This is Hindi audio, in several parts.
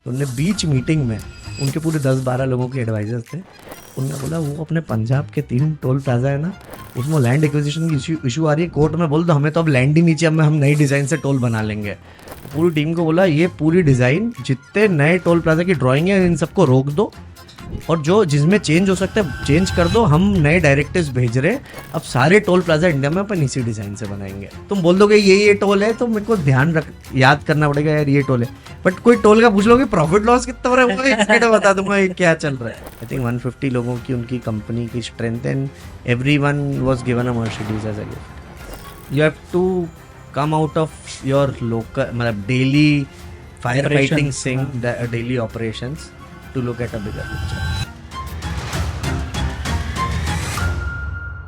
तो उनने बीच मीटिंग में, उनके पूरे 10-12 लोगों के एडवाइजर थे, उन्होंने बोला वो अपने पंजाब के 3 टोल प्लाजा है ना, उसमें लैंड एक्विजिशन की इशू आ रही है, कोर्ट में बोल दो हमें तो अब लैंड ही नीचे, अब हम नई डिज़ाइन से टोल बना लेंगे। पूरी टीम को बोला ये पूरी डिज़ाइन जितने नए टोल प्लाजा की ड्राइंग है इन सबको रोक दो, और जो जिसमें चेंज हो सकता है चेंज कर दो, हम नए डायरेक्टिव्स भेज रहे हैं, अब सारे टोल प्लाजा इंडिया में अपन इसी डिज़ाइन से बनाएंगे। तुम बोल दोगे ये टोल है तो मेरे को ध्यान रख याद करना पड़ेगा यार ये टोल है, बट कोई टोल का पूछ लोगे प्रॉफिट लॉस कितना हो रहा है वो एक बता दूंगा ये क्या चल रहा है। आई थिंक 150 लोगों की उनकी कंपनी की strength, and everyone was given a Mercedes as a gift. You have to come out of your local, मतलब daily fire fighting thing, daily operations, to look at a bigger picture.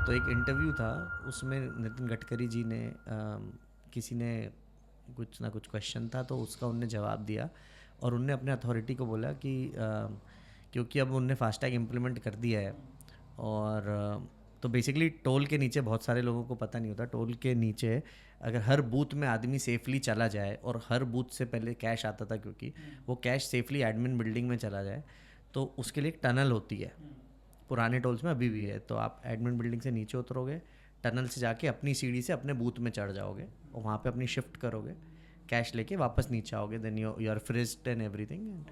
तो एक इंटरव्यू था, उसमें नितिन गडकरी जी ने किसी ने कुछ ना कुछ क्वेश्चन था तो उसका उनने जवाब दिया, और उनने अपने अथॉरिटी को बोला कि क्योंकि अब उनने फास्टैग इम्प्लीमेंट कर दिया है, और तो बेसिकली टोल के नीचे बहुत सारे लोगों को पता नहीं होता, टोल के नीचे अगर हर बूथ में आदमी सेफली चला जाए, और हर बूथ से पहले कैश आता था क्योंकि वो कैश सेफली एडमिन बिल्डिंग में चला जाए, तो उसके लिए एक टनल होती है, पुराने टोल्स में अभी भी है। तो आप एडमिन बिल्डिंग से नीचे उतरोगे, टनल से जाके अपनी सीढ़ी से अपने बूथ में चढ़ जाओगे, और वहाँ पे अपनी शिफ्ट करोगे, कैश लेके वापस नीचे आओगे, then you are freezed and everything.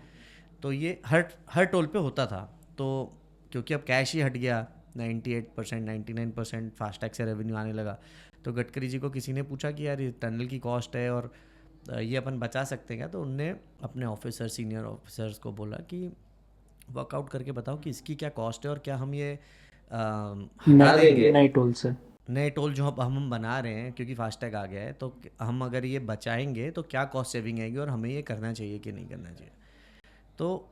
तो ये हर टोल पे होता था। तो क्योंकि अब कैश ही हट गया, 98% 99% फास्टैग से रेवेन्यू आने लगा, तो गडकरी जी को किसी ने पूछा कि यार ये टनल की कॉस्ट है और ये अपन बचा सकते हैं क्या, तो उनने अपने ऑफिसर, सीनियर ऑफिसर्स को बोला कि वर्कआउट करके बताओ कि इसकी क्या कॉस्ट है, और क्या हम ये हटा देंगे नए टोल जो अब हम बना रहे हैं क्योंकि फास्टैग आ गया है, तो हम अगर ये बचाएंगे तो क्या कॉस्ट सेविंग आएगी, और हमें ये करना चाहिए कि नहीं करना चाहिए। तो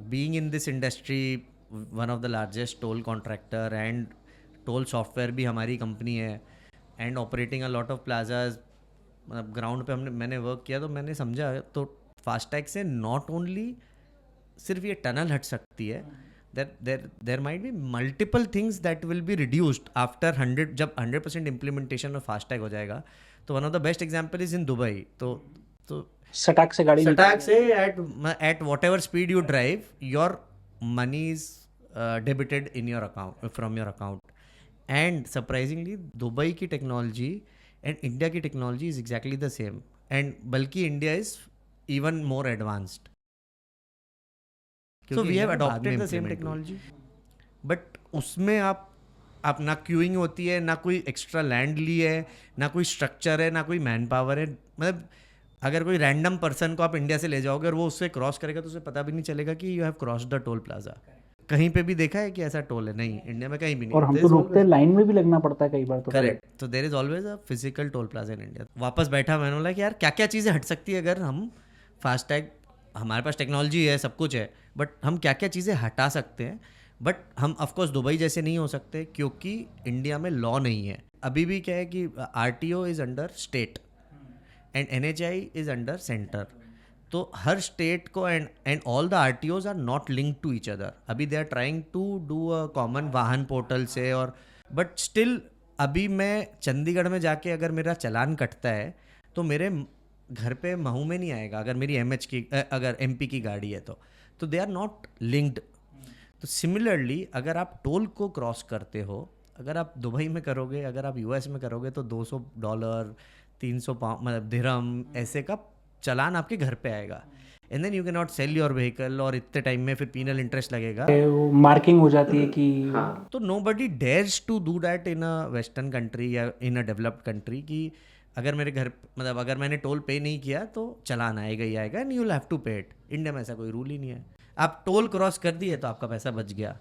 being in this industry, one of the largest toll contractor, and told software भी हमारी कंपनी है, and operating a lot of plazas, मतलब ग्राउंड पे मैंने वर्क किया, तो मैंने समझा तो फास्टैग से नॉट ओनली सिर्फ ये टनल हट सकती है, there might be multiple things that will be reduced after 100, जब 100% इम्प्लीमेंटेशन ऑफ फास्टैग हो जाएगा। तो one of the best example is in Dubai. तो सटाक से at whatever speed you drive, your money is debited in your account, from your account. And surprisingly Dubai की technology and India की technology is exactly the same, and बल्कि India is even more advanced. So we have adopted the same technology, but उसमें आप ना क्यूइंग होती है, ना कोई एक्स्ट्रा लैंड ली है, ना कोई स्ट्रक्चर है, ना कोई मैन पावर है। मतलब अगर कोई रैंडम पर्सन को आप इंडिया से ले जाओगे और वो उससे क्रॉस करेगा तो उसे पता भी नहीं चलेगा कि you have cross the toll plaza. कहीं पे भी देखा है कि ऐसा टोल है? नहीं, इंडिया में कहीं भी नहीं। और हम तो रुकते लाइन में भी लगना पड़ता है कई बार। तो करेक्ट। तो there is always a physical toll plaza in India. वापस बैठा मैंने बोला कि यार क्या क्या चीज़ें हट सकती है अगर हम फास्टैग, हमारे पास टेक्नोलॉजी है, सब कुछ है, बट हम क्या क्या चीज़ें हटा सकते हैं। बट हम ऑफकोर्स दुबई जैसे नहीं हो सकते क्योंकि इंडिया में लॉ नहीं है। अभी भी क्या है कि RTO is under state and NHI is under centre. तो हर स्टेट को and all the RTOs are not link to each other. अभी they are trying to do a common Vahan portal से, और बट स्टिल अभी मैं चंडीगढ़ में जाके अगर मेरा चालान कटता है तो मेरे घर पे महू में नहीं आएगा अगर मेरी MH की अगर MP की गाड़ी है तो दे आर नॉट लिंक्ड। तो सिमिलरली अगर आप टोल को क्रॉस करते हो, अगर आप दुबई में करोगे, अगर आप US में करोगे, तो $200 300 मतलब दिरहम ऐसे का चालान आपके घर पे आएगा, and then you can not sell your vehicle, और इतने टाइम में फिर पीनल इंटरेस्ट लगेगा, वो मार्किंग हो जाती है कि तो nobody dares to do that in a western country या इन अ डेवलप्ड कंट्री कि अगर मेरे घर, मतलब अगर मैंने टोल पे नहीं किया तो चालान आएगा ही आएगा, and you will have to pay it. India में ऐसा कोई रूल ही नहीं है। आप टोल क्रॉस कर दिए तो आपका पैसा बच गया,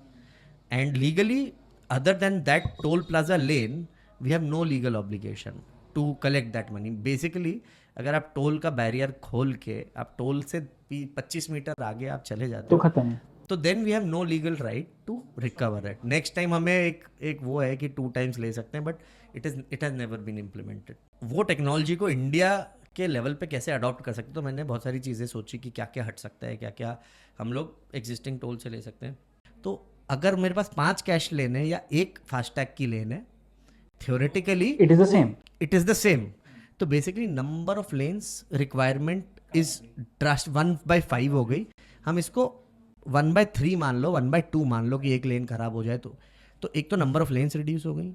and legally other than that toll plaza lane we have no legal obligation to collect that money. Basically अगर आप टोल का बैरियर खोल के आप टोल से 25 मीटर आगे आप चले जाते तो हो खत्म है, तो then we have no legal right to recover it. Next time हमें एक वो है कि 2 टाइम्स ले सकते हैं, but it has never been implemented. वो टेक्नोलॉजी को इंडिया के लेवल पे कैसे अडॉप्ट कर सकते, तो मैंने बहुत सारी चीज़ें सोची कि क्या क्या हट सकता है, क्या क्या हम लोग एग्जिस्टिंग टोल से ले सकते हैं। तो अगर मेरे पास 5 कैश लेन है या 1 फास्टैग की लेन है, theoretically it is the same. It is the same. तो basically number of lanes requirement is just 1/5 हो गई, हम इसको 1/3 मान लो, 1/2 मान लो कि एक लेन खराब हो जाए तो एक तो नंबर ऑफ लेन्स रिड्यूस हो गई।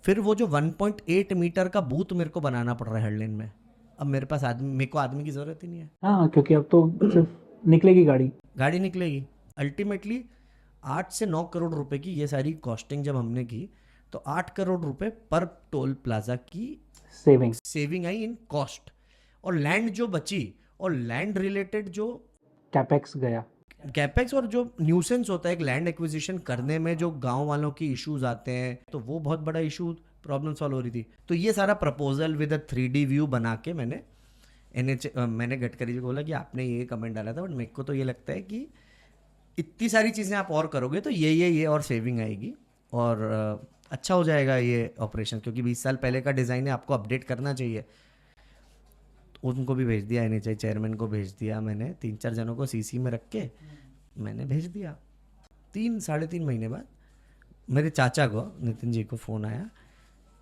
फिर वो जो 1.8 मीटर का बूथ मेरे को बनाना पड़ रहा है हर लेन में, अब मेरे पास मेरे को आदमी की ज़रूरत ही नहीं है, हाँ, क्योंकि अब तो सिर्फ निकलेगी गाड़ी निकलेगी। अल्टीमेटली 8 से 9 करोड़ रुपए की ये सारी कॉस्टिंग जब हमने की, तो 8 करोड़ रुपए पर टोल प्लाजा की सेविंग आई इन कॉस्ट, और लैंड जो बची, और लैंड रिलेटेड जो कैपेक्स और जो न्यूसेंस होता है एक लैंड एक्विजिशन करने में, जो गांव वालों की इश्यूज आते हैं, तो वो बहुत बड़ा इशू प्रॉब्लम सॉल्व हो रही थी। तो ये सारा proposal with a 3D view बना के मैंने गडकरी जी को बोला कि आपने ये कमेंट डाला था, बट मेरे को तो ये लगता है कि इतनी सारी चीज़ें आप और करोगे तो ये और सेविंग आएगी, और अच्छा हो जाएगा ये ऑपरेशन, क्योंकि 20 साल पहले का डिज़ाइन है, आपको अपडेट करना चाहिए। उनको भी भेज दिया, NHAI चेयरमैन को भेज दिया मैंने, 3-4 जनों को CC में रख के मैंने भेज दिया। 3-3.5 महीने बाद मेरे चाचा को, नितिन जी को फ़ोन आया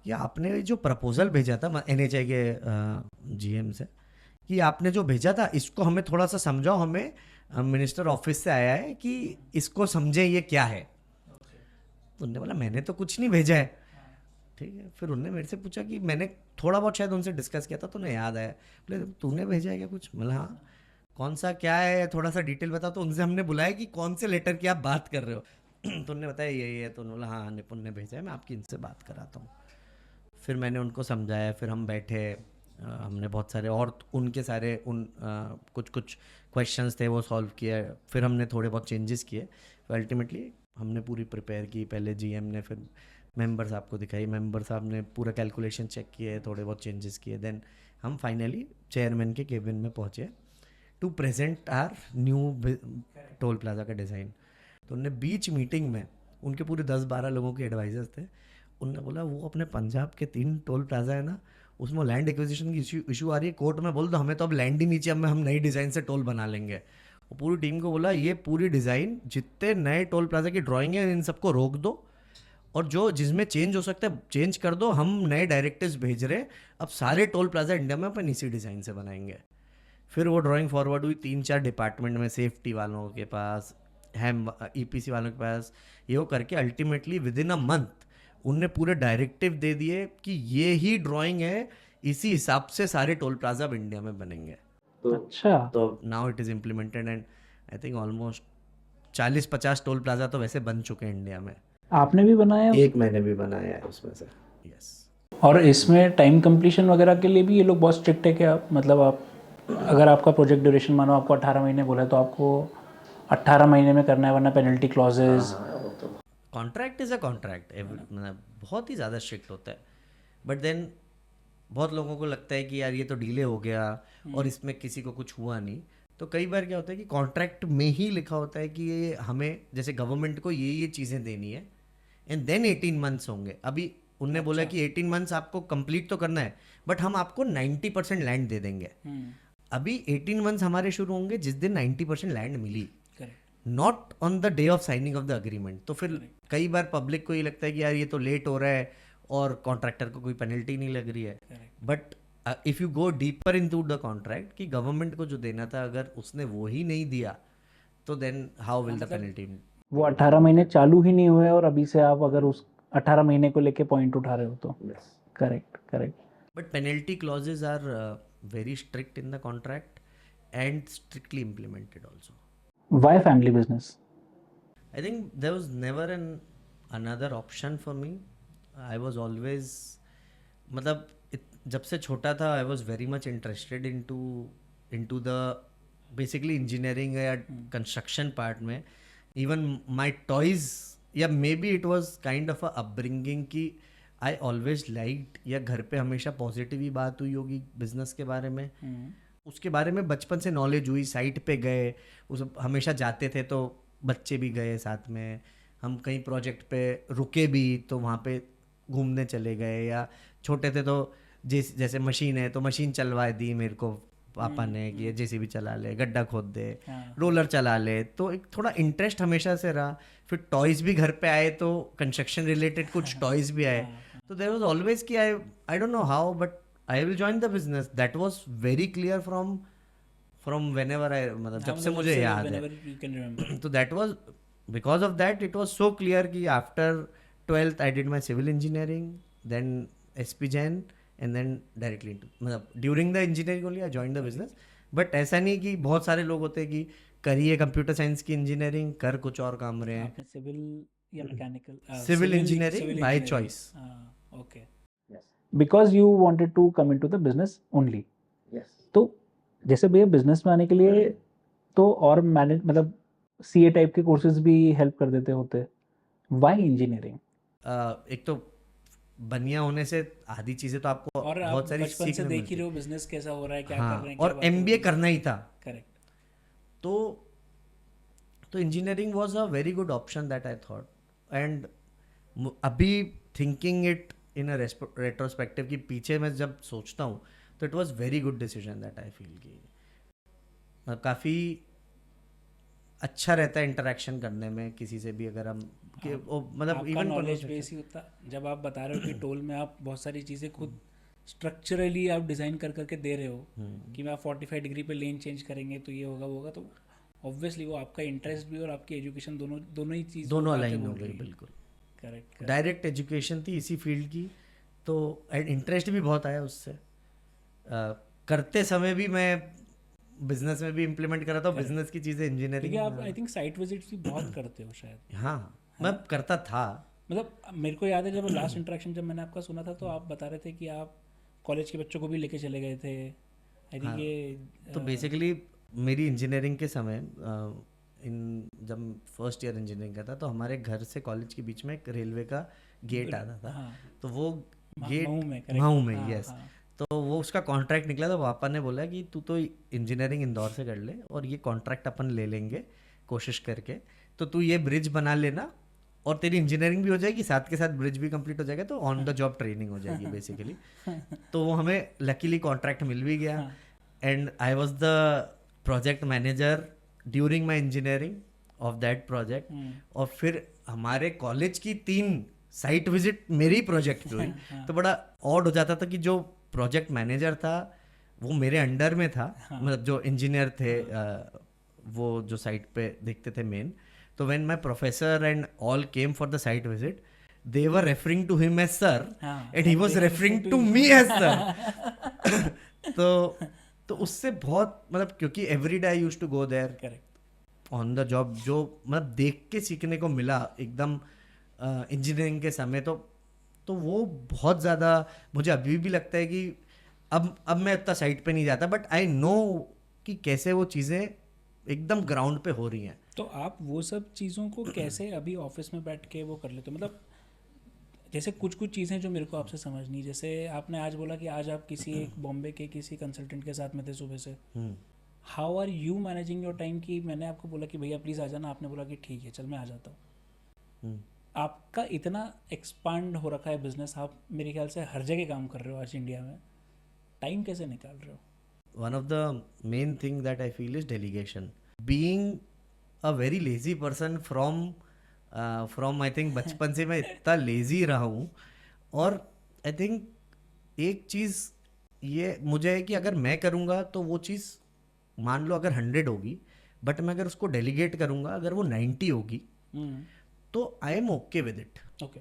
कि आपने जो प्रपोज़ल भेजा था NHAI के GM से, कि आपने जो भेजा था इसको हमें थोड़ा सा समझाओ, हमें मिनिस्टर ऑफिस से आया है कि इसको समझें ये क्या है। तो उन्होंने बोला मैंने तो कुछ नहीं भेजा है, ठीक है। फिर उन्होंने मेरे से पूछा कि मैंने थोड़ा बहुत शायद उनसे डिस्कस किया था, तो उन्हें याद आया, बोले तूने भेजा है क्या कुछ? मतलब हाँ, कौन सा क्या है, थोड़ा सा डिटेल बताओ। तो उनसे हमने बुलाया कि कौन से लेटर की आप बात कर रहे हो तो उन्होंने बताया ये है। तो उन्होंने बोला हाँ निपुण ने भेजा है, मैं आपकी इनसे बात कराता हूँ। फिर मैंने उनको समझाया, फिर हम बैठे, हमने बहुत सारे और उनके सारे कुछ क्वेश्चंस थे वो सॉल्व किए, फिर हमने थोड़े बहुत चेंजेस किए। अल्टीमेटली हमने पूरी प्रिपेयर की, पहले GM ने, फिर मेंबर साहब को दिखाई, मेंबर साहब ने पूरा कैलकुलेशन चेक किए, थोड़े बहुत चेंजेस किए, देन हम फाइनली चेयरमैन के केबिन में पहुँचे to present our new toll plaza का डिज़ाइन। तो उनने बीच मीटिंग में, उनके पूरे 10-12 लोगों के एडवाइजर्स थे, उनने बोला वो अपने पंजाब के 3 टोल प्लाजा है ना, उसमें लैंड एक्विजिशन की इशू आ रही है, कोर्ट में बोल दो हमें तो अब लैंड ही नीचे, अब हम नई डिज़ाइन से टोल बना लेंगे। वो पूरी टीम को बोला ये पूरी डिज़ाइन जितने नए टोल प्लाजा की ड्राइंग है इन सबको रोक दो, और जो जिसमें चेंज हो सकता है चेंज कर दो, हम नए डायरेक्टिव्स भेज रहे, अब सारे टोल प्लाजा इंडिया में अपन इसी डिज़ाइन से बनाएंगे। फिर वो ड्राइंग फॉरवर्ड हुई 3-4 डिपार्टमेंट में, सेफ्टी वालों के पास, हैम EPC वालों के पास, ये वो करके ultimately with in a month उनने पूरे डायरेक्टिव दे दिए कि ये ही ड्राइंग है, इसी हिसाब से सारे टोल प्लाजा अब इंडिया में बनेंगे। अच्छा, तो now it is implemented, and I think almost 40-50 toll plaza तो वैसे बन चुके हैं इंडिया में। आपने भी बनाया? एक मैंने भी बनाया है उसमें से, यस। और इसमें टाइम कंप्लीशन वगैरह के लिए भी ये लोग बहुत स्ट्रिक्ट है क्या? मतलब आप अगर आपका प्रोजेक्ट ड्यूरेशन मानो आपको 18 महीने बोला है, तो आपको 18 महीने में करना है, वरना penalty clauses? Contract is a contract, मतलब बहुत ही ज़्यादा स्ट्रिक्ट होता है। बट देन बहुत लोगों को लगता है कि यार ये तो डिले हो गया और इसमें किसी को कुछ हुआ नहीं। तो कई बार क्या होता है कि कॉन्ट्रैक्ट में ही लिखा होता है कि ये हमें, जैसे गवर्नमेंट को ये चीज़ें देनी है, एंड देन 18 मंथ्स होंगे। अभी उनने बोला कि 18 मंथ्स आपको कंप्लीट तो करना है, बट हम आपको 90% लैंड दे देंगे। अभी 18 मंथ्स हमारे शुरू होंगे जिस दिन 90% लैंड मिली, not on the day of signing of the agreement. तो फिर कई बार पब्लिक को ये लगता है कि यार ये तो लेट हो रहा है और कॉन्ट्रैक्टर को कोई पेनल्टी नहीं लग रही है। But if you go deeper into the contract कि गवर्नमेंट को जो देना था अगर उसने वो ही नहीं दिया, तो then how will the penalty? वो 18 महीने चालू ही नहीं हुए और अभी से आप अगर उस 18 महीने को लेके पॉइंट उठा रहे हो तो correct. But penalty clauses are very strict in the contract and strictly implemented also. Why family business? I think there was never another option for me. I was always, मतलब जब से छोटा था I was very much interested into the basically engineering या construction part में. Even my toys, या maybe it was kind of a upbringing कि I always liked, या घर पे हमेशा पॉजिटिव ही बात हुई होगी बिजनेस के बारे में, उसके बारे में बचपन से नॉलेज हुई, साइट पे गए, उस हमेशा जाते थे, तो बच्चे भी गए साथ में, हम कहीं प्रोजेक्ट पे रुके भी तो वहाँ पे घूमने चले गए, या छोटे थे तो जैसे मशीन है तो मशीन चलवा दी मेरे को पापा ने कि JCB चला ले, गड्ढा खोद दे, रोलर चला ले, तो एक थोड़ा इंटरेस्ट हमेशा से रहा। फिर टॉयज़ भी घर पे आए तो कंस्ट्रक्शन रिलेटेड कुछ टॉयज़ भी आए, तो देयर वाज ऑलवेज कि I don't know how but I will join the business. That was very clear from whenever I मतलब जब से मतलब मुझे याद है. whenever you can remember. तो that was because of that it was so clear कि after 12th I did my civil engineering, then SP Jain and then directly into मतलब during the engineering only I joined the business. But ऐसा नहीं कि बहुत सारे लोग होते हैं कि करिए कंप्यूटर साइंस की इंजीनियरिंग कर कुछ और काम रहे हैं. आपने सिविल या mechanical civil engineering by choice. Okay. Because you wanted to come into the business only. तो जैसे भैया बिजनेस में आने के लिए तो और मैनेज मतलब सीए टाइप के कोर्सेज भी हेल्प कर देते होते. Why engineering? एक तो बनिया होने से आधी चीजें तो आपको और आप बहुत सारी बचपन से सीखने देख ही मिलती रहे हो बिजनेस कैसा हो रहा है, क्या हाँ, कर रहे हैं, और एमबीए करना ही था. करेक्ट. तो engineering was a very good option that I thought. And अभी thinking it in a retrospective कि पीछे मैं जब सोचता हूँ तो it was very good decision that I feel कि मतलब काफ़ी अच्छा रहता है इंटरेक्शन करने में किसी से भी. अगर हम मतलब इवन नॉलेज बेस ही होता. जब आप बता रहे हो कि टोल में आप बहुत सारी चीज़ें खुद स्ट्रक्चरली आप डिज़ाइन कर करके दे रहे हो कि मैं आप 45 डिग्री पे लेन चेंज करेंगे तो ये होगा वो होगा, तो ऑब्वियसली वो आपका इंटरेस्ट भी और आपकी एजुकेशन दोनों ही चीज़ दोनों अलाइन हो गई. बिल्कुल करेक्ट. डायरेक्ट एजुकेशन थी इसी फील्ड की तो इंटरेस्ट भी बहुत आया उससे. करते समय भी मैं बिजनेस में भी इम्प्लीमेंट कर रहा था. बिजनेस की चीज़ें इंजीनियरिंग. क्योंकि आप आई थिंक साइट विजिट्स भी बहुत करते हो शायद. हाँ मैं करता था. मतलब मेरे को याद है जब लास्ट इंटरेक्शन जब मैंने आपका सुना था तो आप बता रहे थे कि आप कॉलेज के बच्चों को भी लेके चले गए थे. आई थिंक ये तो बेसिकली मेरी इंजीनियरिंग के समय जब फर्स्ट ईयर इंजीनियरिंग करता तो हमारे घर से कॉलेज के बीच में एक रेलवे का गेट आता था. तो वो गेट महू में यस. तो वो उसका कॉन्ट्रैक्ट निकला तो पापा ने बोला कि तू तो इंजीनियरिंग इंदौर से कर ले और ये कॉन्ट्रैक्ट अपन ले लेंगे कोशिश करके, तो तू ये ब्रिज बना लेना और तेरी इंजीनियरिंग भी हो जाएगी साथ के साथ ब्रिज भी कंप्लीट हो जाएगा तो ऑन द जॉब ट्रेनिंग हो जाएगी बेसिकली. तो वो हमें लकीली कॉन्ट्रैक्ट मिल भी गया and I was the project manager during my engineering of that project. और फिर हमारे कॉलेज की 3 साइट विजिट मेरी प्रोजेक्ट पे हुई. तो बड़ा ऑड हो जाता था कि जो प्रोजेक्ट मैनेजर था वो मेरे अंडर में था. मतलब जो इंजीनियर थे वो जो साइट पे देखते थे मेन. तो when my professor and all came for the site visit they were referring to him as sir and he was referring to me as sir. तो उससे बहुत मतलब क्योंकि every day I used to go there on the job जो मतलब देख के सीखने को मिला एकदम इंजीनियरिंग के समय. तो वो बहुत ज़्यादा मुझे अभी भी लगता है कि अब मैं इतना साइट पे नहीं जाता बट आई नो कि कैसे वो चीज़ें एकदम ग्राउंड पे हो रही हैं. तो आप वो सब चीज़ों को कैसे अभी ऑफिस में बैठ के वो कर लेते हो? मतलब जैसे कुछ चीज़ें जो मेरे को आपसे समझनी, जैसे आपने आज बोला कि आज आप किसी एक बॉम्बे के किसी कंसल्टेंट के साथ में थे सुबह से. How are you managing your time? कि मैंने आपको बोला कि भैया प्लीज़ आ जाना, आपने बोला कि ठीक है चल मैं आ जाता हूँ. आपका इतना एक्सपांड हो रखा है बिजनेस, आप मेरे ख्याल से हर जगह काम कर रहे हो आज इंडिया में, टाइम कैसे निकाल रहे हो? One of the main thing that I feel is delegation. Being a very lazy person from I think बचपन से मैं इतना लेजी रहा हूँ. और आई थिंक एक चीज़ ये मुझे है कि अगर मैं करूँगा तो वो चीज़ मान लो अगर 100 होगी बट मैं अगर उसको डेलीगेट करूँगा अगर वो 90 होगी तो I M okay with it. Okay.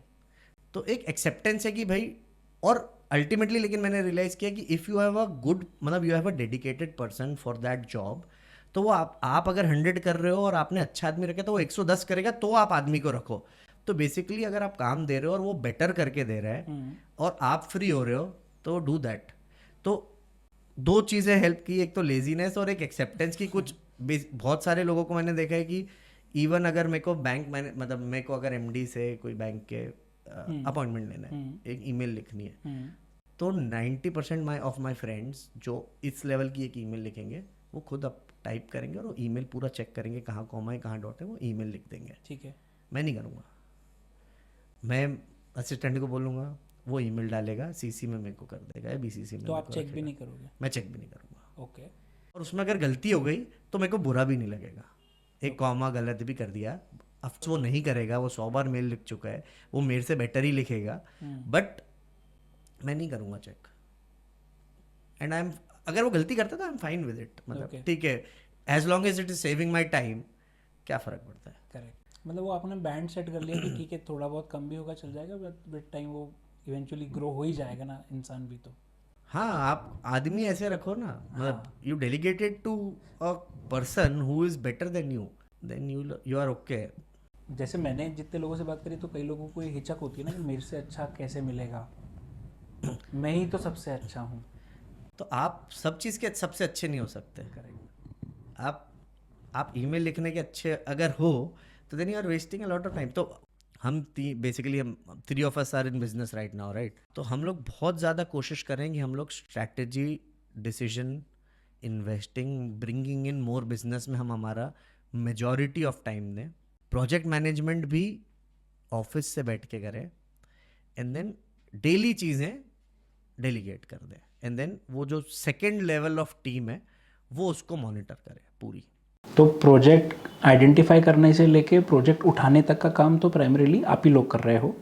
तो एक एक्सेप्टेंस है कि भाई. और अल्टीमेटली लेकिन मैंने रियलाइज़ किया कि if you have a good मतलब you have a dedicated person for that job तो वो आप अगर 100 कर रहे हो और आपने अच्छा आदमी रखा तो वो 110 करेगा तो आप आदमी को रखो. तो बेसिकली अगर आप काम दे रहे हो और वो बेटर करके दे रहा है और आप फ्री हो रहे हो तो डू दैट. तो 2 चीज़ें हेल्प की, एक तो लेजीनेस और एक एक्सेप्टेंस की. कुछ बहुत सारे लोगों को मैंने देखा है कि इवन अगर मेरे को बैंक मतलब मेरे को अगर एमडी से कोई बैंक के अपॉइंटमेंट लेना है, एक ईमेल लिखनी है, तो 90% ऑफ माई फ्रेंड्स जो इस लेवल की एक ईमेल लिखेंगे वो खुद अब टाइप करेंगे और वो ईमेल पूरा चेक करेंगे कहाँ कॉमा है कहाँ डॉट है, वो ईमेल लिख देंगे. ठीक है. मैं नहीं करूँगा. मैं असिस्टेंट को बोलूँगा वो ईमेल डालेगा, सीसी में मेरे को कर देगा या बीसीसी में. तो आप चेक भी नहीं करोगे? मैं चेक भी नहीं करूँगा. ओके. और उसमें अगर गलती हो गई तो मेरे को बुरा भी नहीं लगेगा. एक कॉमा गलत भी कर दिया, अब वो नहीं करेगा, वो 100 बार मेल लिख चुका है, वो मेरे से बेटर ही लिखेगा, बट मैं नहीं करूँगा चेक. एंड अगर वो गलती करता तो I am fine with it, मतलब Okay. ठीक है, as long as it is saving my time, क्या फ़र्क पड़ता है। करेक्ट, मतलब वो आपने बैंड सेट कर लिया कि ठीक है थोड़ा बहुत कम भी होगा चल जाएगा, बट विद टाइम वो इवेंचुअली ग्रो हो ही जाएगा ना इंसान भी तो। हाँ, आप आदमी ऐसे रखो ना, मतलब हाँ, you delegated to a person who is better than you, then you are okay. जैसे मैंने जितने लोगों से बात करी तो कई लोगों को ये हिचक होती है ना कि मेरे से अच्छा कैसे मिलेगा, मैं ही तो सबसे अच्छा हूँ। तो आप सब चीज़ के सबसे अच्छे नहीं हो सकते। करेक्ट। आप ईमेल लिखने के अच्छे अगर हो तो then you are wasting a lot of time. तो हम बेसिकली हम 3 of us are in business right now, right? तो हम लोग बहुत ज़्यादा कोशिश करेंगे, हम लोग strategy, decision, investing, bringing in more business में हम हमारा मेजॉरिटी ऑफ टाइम दें। प्रोजेक्ट मैनेजमेंट भी ऑफिस से बैठ के करें, एंड देन डेली चीज़ें डेलीगेट कर दें, एंड देन वो जो सेकेंड लेवल ऑफ टीम है वो उसको मॉनिटर करे पूरी। तो प्रोजेक्ट आइडेंटिफाई करने से लेके प्रोजेक्ट उठाने तक का काम तो प्राइमरीली आप ही लोग कर रहे हो।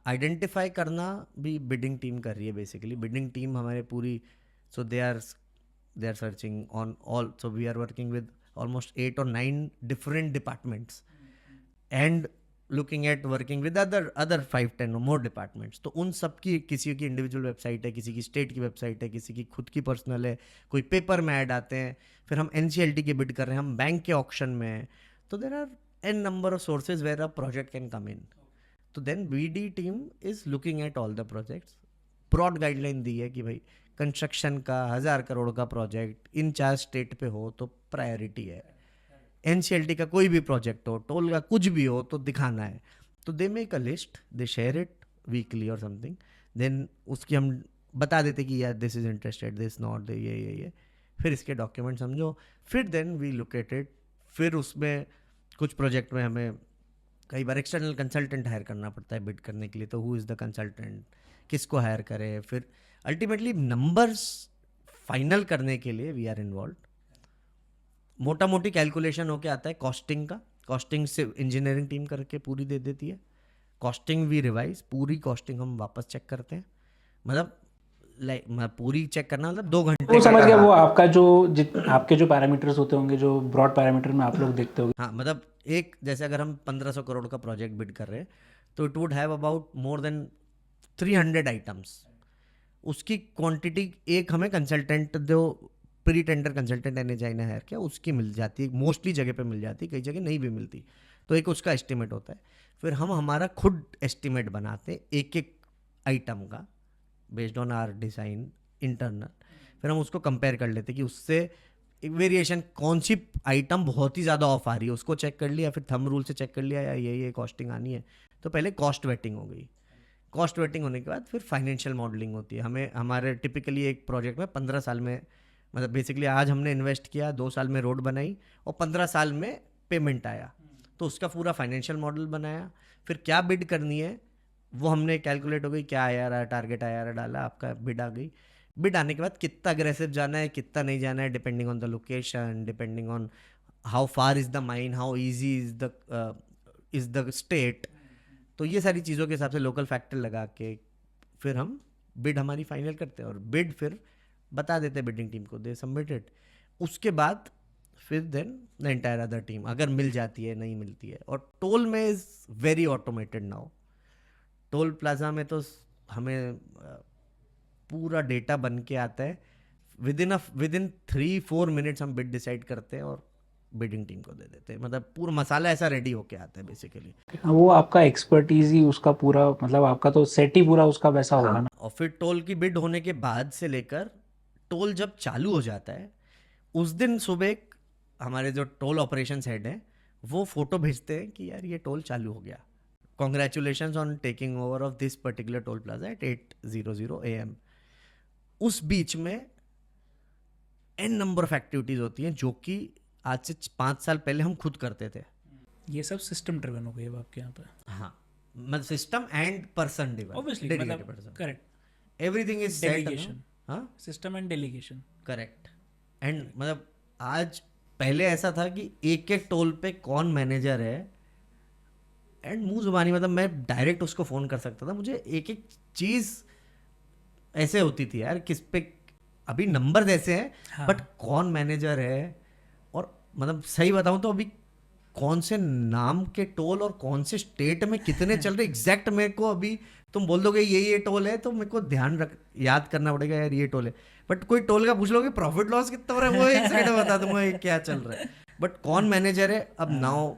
आइडेंटिफाई करना भी बिडिंग टीम कर रही है बेसिकली। बिडिंग टीम हमारे पूरी, so they are searching on all, so we are working with almost 8 or 9 different departments and looking at working with other 5-10 more departments. तो उन सब की, किसी की इंडिविजुअल वेबसाइट है, किसी की स्टेट की वेबसाइट है, किसी की खुद की पर्सनल है, कोई पेपर में ऐड आते हैं, फिर हम NCLT के बिड कर रहे हैं, हम बैंक के ऑक्शन में हैं। तो there are n number of sources where a project can come in. तो then BD team is looking at all the projects. Broad guideline दी है कि भाई कंस्ट्रक्शन का 1000 करोड़ का प्रोजेक्ट इन 4 स्टेट पे हो तो प्रायोरिटी है। NCLT का कोई भी प्रोजेक्ट हो, टोल का कुछ भी हो तो दिखाना है। तो they make a list, they share it weekly और समथिंग, देन उसकी हम बता देते कि यार this is interested, this not, they ये फिर इसके डॉक्यूमेंट समझो, फिर then we look at it. फिर उसमें कुछ प्रोजेक्ट में हमें कई बार एक्सटर्नल कंसल्टेंट हायर करना पड़ता है बिड करने के लिए, तो हु इज़ द कंसल्टेंट, किसको हायर करें, फिर अल्टीमेटली नंबर्स फाइनल करने के लिए वी आर इन्वॉल्व। मोटा मोटी कैलकुलेशन होके आता है कॉस्टिंग का, कॉस्टिंग से इंजीनियरिंग टीम करके पूरी दे देती है। कॉस्टिंग वी रिवाइज, पूरी कॉस्टिंग हम वापस चेक करते हैं, मतलब पूरी चेक करना मतलब 2 घंटे वो का समझ गया, काम। वो आपका जो आपके जो पैरामीटर्स होते होंगे जो ब्रॉड पैरामीटर में आप लोग देखते होंगे। हाँ, मतलब एक जैसे अगर हम 1500 करोड़ का प्रोजेक्ट बिड कर रहे हैं तो it would have about more than 300 items. उसकी क्वांटिटी एक हमें कंसल्टेंट जो प्री टेंडर कंसल्टेंट NHI ने हायर किया उसकी मिल जाती है, मोस्टली जगह पे मिल जाती है, कई जगह नहीं भी मिलती। तो एक उसका एस्टिमेट होता है, फिर हम हमारा खुद एस्टिमेट बनाते हैं एक एक आइटम का based on our design internal. फिर हम उसको कंपेयर कर लेते कि उससे एक वेरिएशन कौन सी आइटम बहुत ही ज़्यादा ऑफ आ रही है उसको चेक कर लिया, फिर थंब रूल से चेक कर लिया या ये कॉस्टिंग आनी है। तो पहले कॉस्ट वेटिंग हो गई, कॉस्ट वेटिंग होने के बाद फिर फाइनेंशियल मॉडलिंग होती है। हमें हमारे टिपिकली एक प्रोजेक्ट में 15 साल में, मतलब बेसिकली आज हमने इन्वेस्ट किया, 2 साल में रोड बनाई और 15 साल में पेमेंट आया, तो उसका पूरा फाइनेंशियल मॉडल बनाया। फिर क्या बिड करनी है वो हमने कैलकुलेट हो गई, क्या आया टारगेट आया डाला, आपका बिड आ गई। बिड आने के बाद कितना अग्रेसिव जाना है कितना नहीं जाना है, depending on the location, depending on how far is the mine, how easy is the state. तो ये सारी चीज़ों के हिसाब से लोकल फैक्टर लगा के फिर हम बिड हमारी फाइनल करते हैं और बिड फिर बता देते हैं बिडिंग टीम को, दे सबमिटेड। उसके बाद फिर then the entire other team अगर मिल जाती है नहीं मिलती है। और टोल में is very automated now. Toll plaza में तो हमें पूरा डेटा बन के आता है, विद इन 3-4 मिनट्स हम बिड डिसाइड करते हैं और बिडिंग टीम को दे देते हैं, मतलब पूरा मसाला ऐसा रेडी होके आता है बेसिकली। वो आपका एक्सपर्टीज ही उसका पूरा, मतलब आपका तो सेट ही पूरा उसका वैसा होगा ना। और फिर टोल की बिड होने के बाद से लेकर टोल जब चालू हो जाता है उस दिन सुबह हमारे जो टोल ऑपरेशन हेड हैं वो फोटो भेजते हैं कि यार ये टोल चालू हो गया, congratulations on taking over of this particular toll plaza at 8:00 AM। उस बीच में एन नंबर ऑफ एक्टिविटीज़ होती हैं जो कि आज से 5 साल पहले हम खुद करते थे। ये सब सिस्टम ड्रिवन हो गई है आपके यहाँ पे। हाँ, मतलब system and person obviously, dedicated मतलब person, correct, everything is set. Delegation, हाँ, system and delegation. Correct. And मतलब आज, पहले ऐसा था कि एक एक टोल पे कौन मैनेजर है, एंड मुंह जुबानी मतलब मैं डायरेक्ट उसको फ़ोन कर सकता था। मुझे एक एक चीज़ ऐसे होती थी यार, किस पे अभी नंबर ऐसे हैं हाँ। बट कौन मैनेजर है, और मतलब सही बताऊं तो अभी कौन से नाम के टोल और कौन से स्टेट में कितने चल रहे एग्जैक्ट मेरे को अभी तुम बोल दोगे ये टोल है तो मेरे को ध्यान रख याद करना पड़ेगा यार ये टोल है, बट कोई टोल का पूछ लोगे प्रॉफिट लॉस कितना हो रहा है वो एक सेकंड में बता दूंगा ये क्या चल रहा है, बट कौन मैनेजर है अब नाउ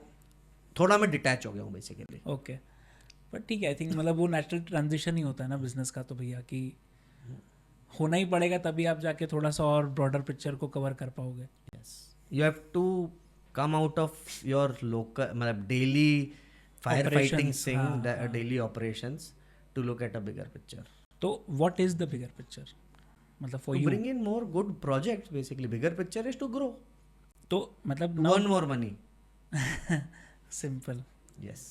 थोड़ा मैं डिटैच हो गया हूँ बेसिकली। ओके, बट ठीक है, आई थिंक मतलब वो नेचुरल ट्रांजिशन ही होता है ना बिजनेस का, तो भैया कि होना ही पड़ेगा, तभी आप जाके थोड़ा सा और ब्रॉडर पिक्चर को कवर कर पाओगे। Yes, you have to come out of your local मतलब daily fire fighting Operations, thing, हाँ, हाँ। Daily operations to look at a bigger picture, तो what is the bigger picture मतलब फॉर to यू? bring in more good projects basically. Bigger picture is to grow, तो मतलब to earn more money. Simple. Yes,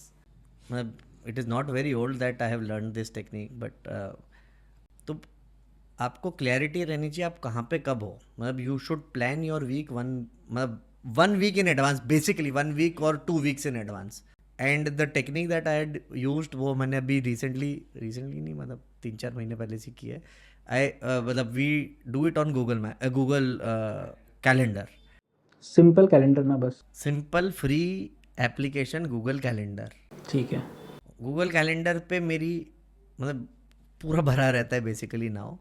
मतलब it is not very old that I have learned this technique, but तो आपको क्लैरिटी रहनी चाहिए आप कहाँ पे कब हो, मतलब you should plan your week मतलब 1 week in advance, basically 1 week or 2 weeks in advance. And the technique that I had used वो मैंने अभी रिसेंटली नहीं मतलब 3-4 महीने पहले से की है। मतलब we do it on Google calendar, simple calendar ना बस। Simple free application Google calendar. ठीक है। गूगल कैलेंडर पे मेरी मतलब पूरा भरा रहता है basically now,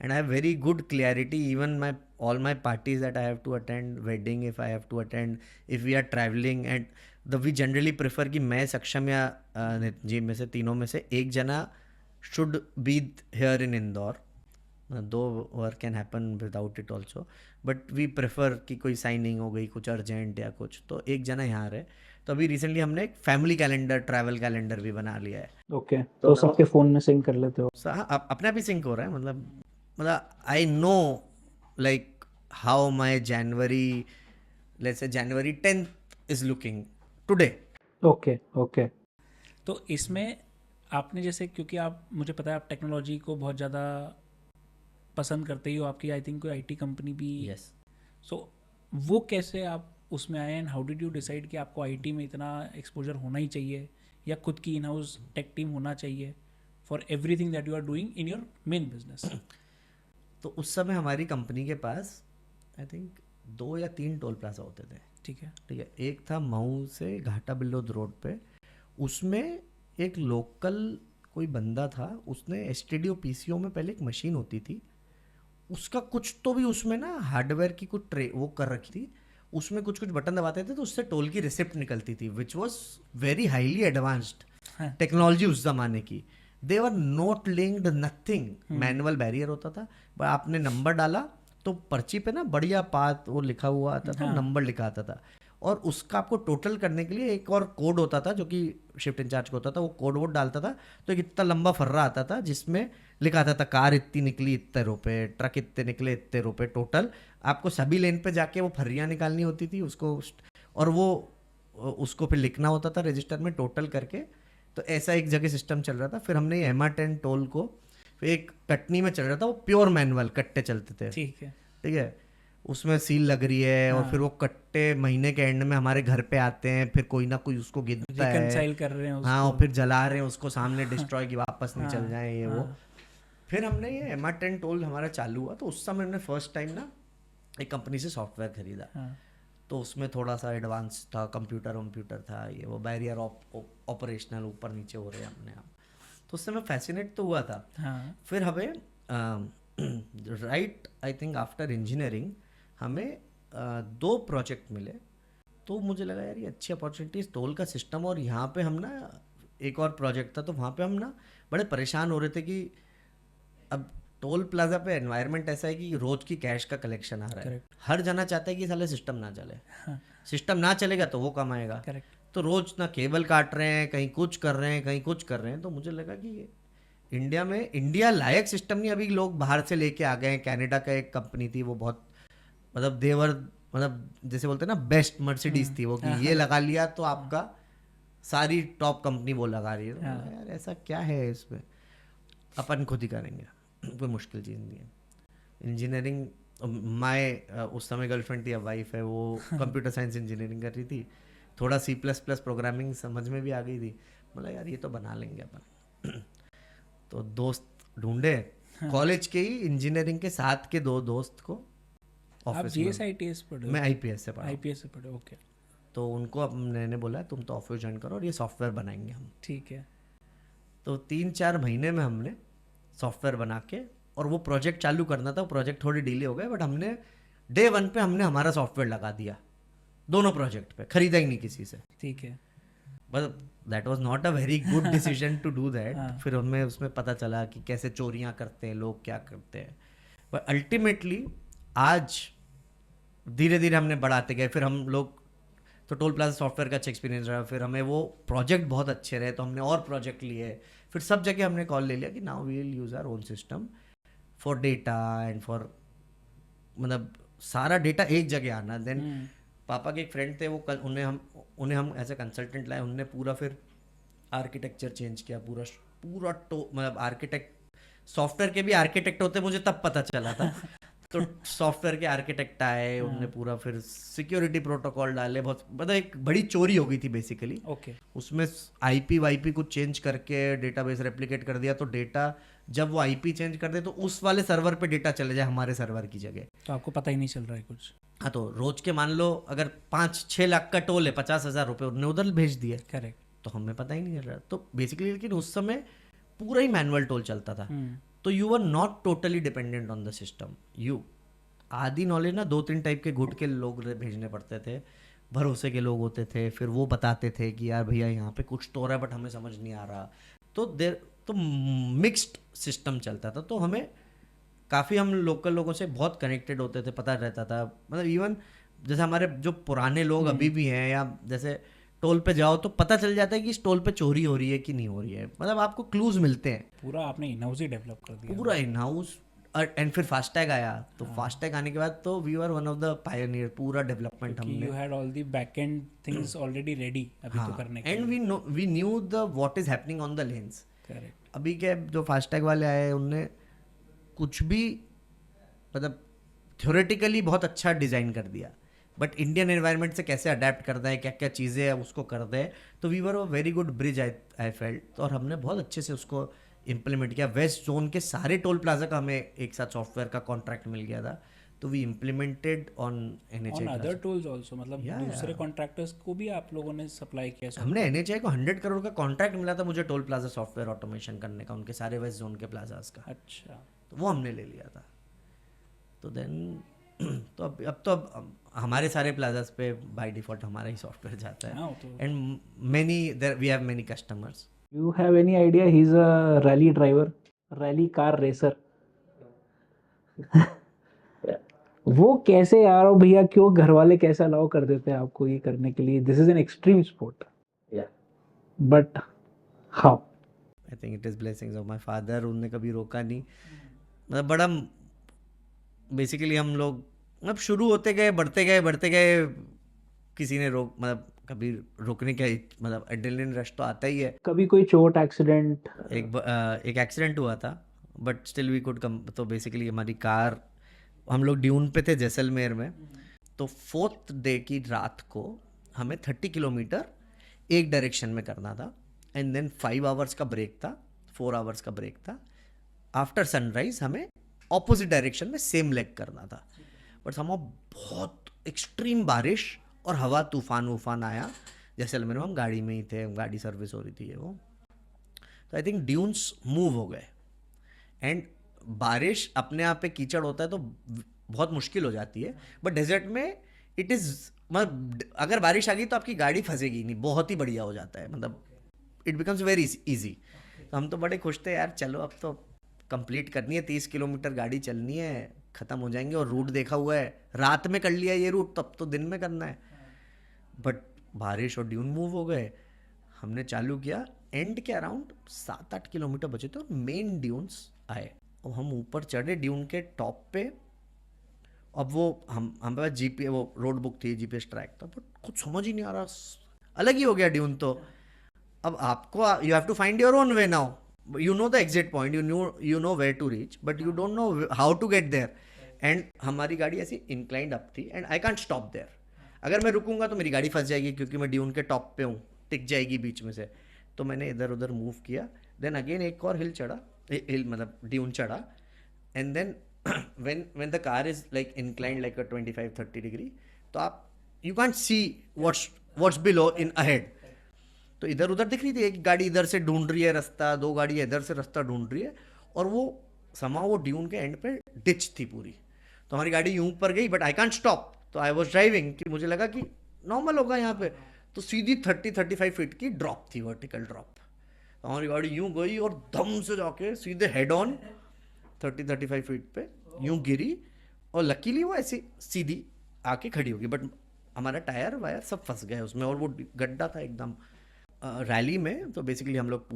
and I have very good clarity even my all my parties that I have to attend, wedding if I have to attend, if we are travelling, and we generally prefer कि मैं सक्षम या नितिन जी में से तीनों में से एक जना should be here in Indore, though work can happen without it also, but we prefer कि कोई साइनिंग हो गई कुछ अर्जेंट या कुछ तो एक जना यहाँ रहे। तो अभी रिसेंटली हमने एक फैमिली कैलेंडर ट्रैवल कैलेंडर भी बना लिया है। ओके, तो सबके फोन में सिंक कर लेते हो? हाँ, अपने आप ही सिंक हो रहा है, मतलब I know like how my January, let's say January 10th is looking today. Okay okay. तो इसमें आपने जैसे, क्योंकि आप, मुझे पता है आप टेक्नोलॉजी को बहुत ज़्यादा पसंद करते ही हो, आपकी आई थिंक कोई आईटी कंपनी भी। यस। सो वो कैसे आप उसमें आए and how did you decide कि आपको आईटी में इतना एक्सपोजर होना ही चाहिए या खुद की इन हाउस टेक टीम होना चाहिए for everything that you are doing in your main business? तो उस समय हमारी कंपनी के पास आई थिंक 2 या 3 टोल प्लाजा होते थे। ठीक है। एक था मऊ से घाटा बिल्लोद रोड पे, उसमें एक लोकल कोई बंदा था, उसने एसटीडीओ पीसीओ में पहले एक मशीन होती थी, उसका कुछ तो भी उसमें ना हार्डवेयर की कुछ वो कर रखी थी, उसमें कुछ बटन दबाते थे तो उससे टोल की रिसिप्ट निकलती थी, which was very highly advanced technology उस जमाने की। They were not linked nothing, manual barrier होता था, आपने नंबर डाला तो पर्ची पे ना बढ़िया पात वो लिखा हुआ आता था, नंबर लिखा आता था, और उसका आपको टोटल करने के लिए एक और कोड होता था जो कि शिफ्ट इंचार्ज को होता था, वो कोड वोड डालता था तो एक इतना लंबा फर्रा आता था जिसमें लिखा आता था कार इतनी निकली इतने रुपए, ट्रक इतने निकले इतने रुपए टोटल। आपको सभी लेन पे जाके वो फर्रियाँ निकालनी होती थी उसको, और वो उसको फिर लिखना होता था रजिस्टर में टोटल करके। तो ऐसा एक जगह सिस्टम चल रहा था। फिर हमने ये MR10 टोल को, फिर एक कटनी में चल रहा था, वो प्योर मैनुअल कट्टे चलते थे। ठीक है, उसमें सील लग रही है, और फिर वो कट्टे महीने के एंड में हमारे घर पे आते हैं, फिर कोई ना कोई उसको गिनता है, रिकंसाइल कर रहे हैं उसको। हाँ, और फिर जला रहे हैं उसको सामने डिस्ट्रॉय की वापस नहीं चल जाए ये वो। फिर हमने ये MR10 टोल हमारा चालू हुआ, तो उस समय हमने फर्स्ट टाइम ना एक कंपनी से सॉफ्टवेयर खरीदा। तो उसमें थोड़ा सा एडवांस था, कंप्यूटर था, ये वो बैरियर ऑपरेशनल ऊपर नीचे हो रहे हैं अपने आप, तो उससे मैं फैसिनेट तो हुआ था। फिर हमें right I think after engineering हमें 2 प्रोजेक्ट मिले, तो मुझे लगा यार ये अच्छी अपॉर्चुनिटीज, टोल का सिस्टम, और यहाँ पे हम ना एक और प्रोजेक्ट था तो वहाँ पे हम ना बड़े परेशान हो रहे थे कि अब टोल प्लाजा पे एनवायरनमेंट ऐसा है कि रोज की कैश का कलेक्शन आ रहा है। हर जना चाहता है कि साले सिस्टम ना चले, सिस्टम ना चलेगा तो वो कमाएगा। तो रोज ना केबल काट रहे हैं, कहीं कुछ कर रहे हैं, कहीं कुछ कर रहे हैं। तो मुझे लगा कि ये इंडिया लायक सिस्टम नहीं, अभी लोग बाहर से लेके आ गए हैं। कनाडा का एक कंपनी थी, वो बहुत मतलब देवर, मतलब जैसे बोलते हैं ना बेस्ट मर्सिडीज थी वो, कि ये लगा लिया तो आपका सारी टॉप कंपनी वो लगा रही है। तो यार ऐसा क्या है इसमें, अपन खुद ही करेंगे, कोई मुश्किल चीज़ नहीं है। इंजीनियरिंग उस समय गर्लफ्रेंड थी, अब वाइफ है, वो कंप्यूटर साइंस इंजीनियरिंग कर रही थी, थोड़ा C++ प्रोग्रामिंग समझ में भी आ गई थी। मतलब यार ये तो बना लेंगे अपन। तो दोस्त ढूंढे, कॉलेज के ही इंजीनियरिंग के साथ के 2 दोस्त को आप ऑफिस जीएस में, आईटीएस पढ़े? मैं आईपीएस से पढ़ा हूँ। आईपीएस से पढ़े, ओके। तो उनको अब मैंने बोला तुम तो ऑफिस ज्वाइन करो और ये सॉफ्टवेयर बनाएंगे हम। ठीक है। तो 3-4 महीने में हमने सॉफ्टवेयर बना के, और वो प्रोजेक्ट चालू करना था, वो प्रोजेक्ट थोड़ी डिले हो गए, बट हमने डे 1 पे हमने हमारा सॉफ्टवेयर लगा दिया दोनों प्रोजेक्ट पे, खरीदा ही नहीं किसी से। ठीक है। But that was not a very good decision to do that. हाँ। फिर हमें उसमें पता चला कि कैसे चोरियां करते हैं लोग, क्या करते हैं। बट अल्टीमेटली आज धीरे धीरे हमने बढ़ाते गए। फिर हम लोग तो टोल प्लाजा सॉफ्टवेयर का अच्छा एक्सपीरियंस रहा, फिर हमें वो प्रोजेक्ट बहुत अच्छे रहे तो हमने और प्रोजेक्ट लिए, फिर सब जगह हमने कॉल ले लिया कि now we will use our own system for data and for, मतलब सारा डेटा एक जगह आना। देन पापा के एक फ्रेंड थे, वो उन्हें हम एज ए कंसल्टेंट लाए, उनने पूरा फिर आर्किटेक्चर चेंज किया, पूरा मतलब आर्किटेक्ट, सॉफ्टवेयर के भी आर्किटेक्ट होते मुझे तब पता चला था। तो सॉफ्टवेयर के आर्किटेक्ट आए, उनने पूरा फिर सिक्योरिटी प्रोटोकॉल डाले, बहुत मतलब एक बड़ी चोरी हो गई थी बेसिकली। ओके। उसमें आईपी वाईपी कुछ चेंज करके डेटाबेस रेप्लिकेट कर दिया, तो डेटा जब वो आईपी चेंज कर दे तो उस वाले सर्वर पे डेटा चले जाए हमारे सर्वर की जगह। तो आपको पता ही नहीं चल रहा है कुछ। हाँ, तो रोज के मान लो अगर 5-6 लाख का टोल है, 50,000 रुपये उन्होंने उधर भेज दिए, करेक्ट। तो हमें पता ही नहीं चल रहा। तो बेसिकली लेकिन उस समय पूरा ही मैनुअल टोल चलता था। तो you are not totally dependent on the system. You आधी नॉलेज ना 2-3 टाइप के गुट के लोग भेजने पड़ते थे, भरोसे के लोग होते थे, फिर वो बताते थे कि यार भैया यहाँ पे कुछ तो हो रहा है बट हमें समझ नहीं आ रहा। तो मिक्स्ड सिस्टम चलता था। तो हमें काफ़ी, हम लोकल लोगों से बहुत कनेक्टेड होते थे, पता रहता था। मतलब इवन जैसे हमारे जो पुराने लोग अभी भी हैं, या जैसे टोल पे जाओ तो पता चल जाता है कि इस टोल पे चोरी हो रही है कि नहीं हो रही है, मतलब आपको क्लूज मिलते हैं। पूरा आपने इन हाउस ही डेवलप कर दिया। पूरा इन हाउस। एंड फिर फास्टैग आया, तो फास्टैग आने के बाद तो we were one of the pioneer, पूरा डेवलपमेंट हमने। You had all the back end things already ready अभी तो करने के and we knew the what is happening on the lanes. Correct. अभी के जो फास्टैग वाले आए उनने कुछ भी मतलब थ्योरेटिकली बहुत अच्छा डिज़ाइन कर दिया, बट इंडियन एनवायरनमेंट से कैसे अडेप्ट करना है, क्या क्या चीज़ें है उसको कर दे। तो we were a very good bridge I felt, और हमने बहुत अच्छे से उसको इम्प्लीमेंट किया। वेस्ट जोन के सारे टोल प्लाजा का हमें एक साथ सॉफ्टवेयर का कॉन्ट्रैक्ट मिल गया था, तो we implemented on on other tools also, मतलब दूसरे कॉन्ट्रैक्टर्स को भी आप लोगों ने सप्लाई किया। हमने एनएचआई को 100 करोड़ का कॉन्ट्रैक्ट मिला था मुझे टोल प्लाजा सॉफ्टवेयर ऑटोमेशन करने का, उनके सारे वेस्ट जोन के प्लाजास का। अच्छा। तो वो हमने ले लिया था। तो देन तो अब हमारे सारे प्लाजास पे बाय डिफॉल्ट हमारा ही सॉफ्टवेयर जाता है। And many we have many customers. You have any idea he is a rally driver, rally car racer? वो कैसे यार हो भैया, क्यों घर वाले कैसे अलाउ कर देते हैं आपको ये करने के लिए? This is an extreme sport, but how? I think it is blessings of my father. उन्होंने कभी रोका नहीं, मतलब बड़ा बेसिकली हम लोग मतलब शुरू होते गए, बढ़ते गए, किसी ने मतलब कभी रोकने का मतलब एड्रेनलिन रश तो आता ही है। कभी कोई चोट एक्सीडेंट? एक एक्सीडेंट हुआ था, but still we could come. तो बेसिकली हमारी कार, हम लोग ड्यून पे थे जैसलमेर में, तो 4th डे की रात को हमें 30 किलोमीटर एक डायरेक्शन में करना था, एंड देन 5 आवर्स का ब्रेक था, 4 आवर्स का ब्रेक था। आफ्टर सनराइज हमें ऑपोजिट डायरेक्शन में सेम लेग करना था, बट हम बहुत एक्सट्रीम बारिश और हवा तूफान आया। जैसलमेर में हम गाड़ी में ही थे, गाड़ी सर्विस हो रही थी वो। तो आई थिंक ड्यून्स मूव हो गए, एंड बारिश अपने आप पे कीचड़ होता है तो बहुत मुश्किल हो जाती है, बट डेजर्ट में इट इज़ मतलब अगर बारिश आ गई तो आपकी गाड़ी फंसेगी नहीं, बहुत ही बढ़िया हो जाता है, मतलब इट बिकम्स वेरी ईजी। तो हम तो बड़े खुश थे यार, चलो अब तो कंप्लीट करनी है, 30 किलोमीटर गाड़ी चलनी है, ख़त्म हो जाएंगे। और रूट देखा हुआ है, रात में कर लिया ये रूट, तब तो दिन में करना है। बट बारिश और ड्यून मूव हो गए, हमने चालू किया। एंड के अराउंड 7-8 किलोमीटर बचे थे और मेन ड्यून्स आए, और हम ऊपर चढ़े ड्यून के टॉप पे। अब वो हम पास जीपीएस, वो रोड बुक थी, जीपीएस ट्रैक था, बट कुछ समझ ही नहीं आ रहा, अलग ही हो गया ड्यून। तो अब आपको you have to find your own way now. You know the exit point, you know where to reach, but you don't know how to get there. And हमारी गाड़ी ऐसी inclined up थी, and I can't stop there. अगर मैं रुकूंगा तो मेरी गाड़ी फंस जाएगी, क्योंकि मैं ड्यून के टॉप पे हूँ, टिक जाएगी बीच में से। तो मैंने इधर उधर मूव किया, देन अगेन एक और हिल चढ़ा, हिल मतलब ड्यून चढ़ा, and then when the car is like inclined like a 25-30 degree, तो आप you can't see what's below in ahead. तो इधर उधर दिख रही थी, एक गाड़ी इधर से ढूंढ रही है रास्ता, दो गाड़ी इधर से रास्ता ढूंढ रही है, और वो वो ड्यून के एंड पे डिच थी पूरी, तो हमारी गाड़ी यूं ऊपर गई, बट आई कांट स्टॉप, तो आई वाज ड्राइविंग कि मुझे लगा कि नॉर्मल होगा यहाँ पे, तो सीधी 30-35 फीट की ड्रॉप थी, वर्टिकल ड्रॉप, तो हमारी गाड़ी यूं गई और धम से जाके सीधे हेड ऑन 30-35 फीट पे यूं गिरी, और लकीली वो ऐसी सीधी आके खड़ी होगी, बट हमारा टायर वायर सब फंस गए उसमें, और वो गड्ढा था एकदम। रैली में तो बेसिकली हम लोग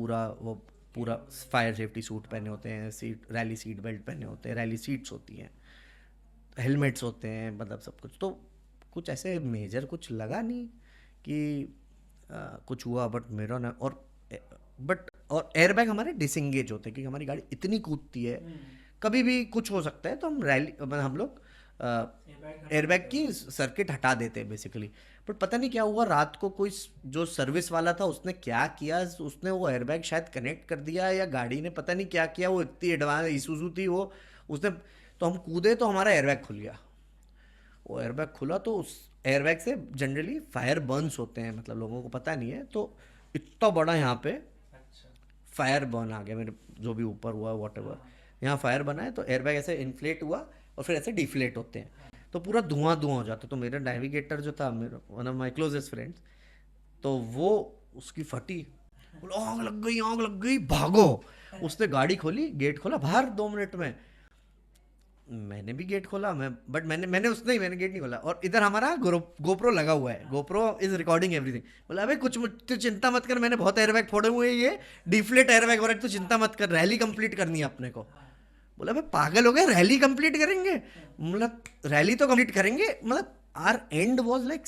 पूरा फायर सेफ्टी सूट पहने होते हैं, रैली सीट बेल्ट पहने होते हैं, रैली सीट्स होती हैं, हेलमेट्स होते हैं, मतलब सब कुछ, तो कुछ ऐसे मेजर कुछ लगा नहीं कि कुछ हुआ, बट मेरा ना, और एयरबैग हमारे डिसंगेज होते हैं क्योंकि हमारी गाड़ी इतनी कूदती है, कभी भी कुछ हो सकता है, तो हम लोग एयरबैग की सर्किट हटा देते हैं बेसिकली। बट पता नहीं क्या हुआ, रात को कोई जो सर्विस वाला था उसने क्या किया, उसने वो एयरबैग शायद कनेक्ट कर दिया, या गाड़ी ने पता नहीं क्या किया, वो इतनी एडवांस ईसुजू थी वो, उसने, तो हम कूदे तो हमारा एयरबैग खुल गया। वो एयरबैग खुला तो उस एयरबैग से जनरली फायर बर्न्स होते हैं, मतलब लोगों को पता नहीं है, तो इतना बड़ा यहाँ पे फायर बर्न आ गया मेरे, जो भी ऊपर हुआ वॉटेवर, यहाँ फायर बना है, तो एयरबैग ऐसे इन्फ्लेट हुआ और फिर ऐसे डिफ्लेट होते हैं, तो पूरा धुआं हो जाता। तो मेरा नेविगेटर जो था, मेरा one of my closest friends, तो वो उसकी फटी, बोला आग लग गई भागो, उसने गाड़ी खोली, गेट खोला, बाहर 2 मिनट में, मैंने भी गेट खोला, मैंने गेट नहीं खोला, और इधर हमारा गोप्रो लगा हुआ है, गोप्रो इज रिकॉर्डिंग एवरीथिंग। बोला अबे कुछ तो चिंता मत कर, मैंने बहुत एयरबैग फोड़े हुए हैं, ये डिफ्लेट एयरबैग हो रहा है, तो चिंता मत कर, रैली कंप्लीट करनी है अपने को। बोला भाई पागल हो गए, रैली कंप्लीट करेंगे, मतलब रैली तो कंप्लीट करेंगे, मतलब our end was like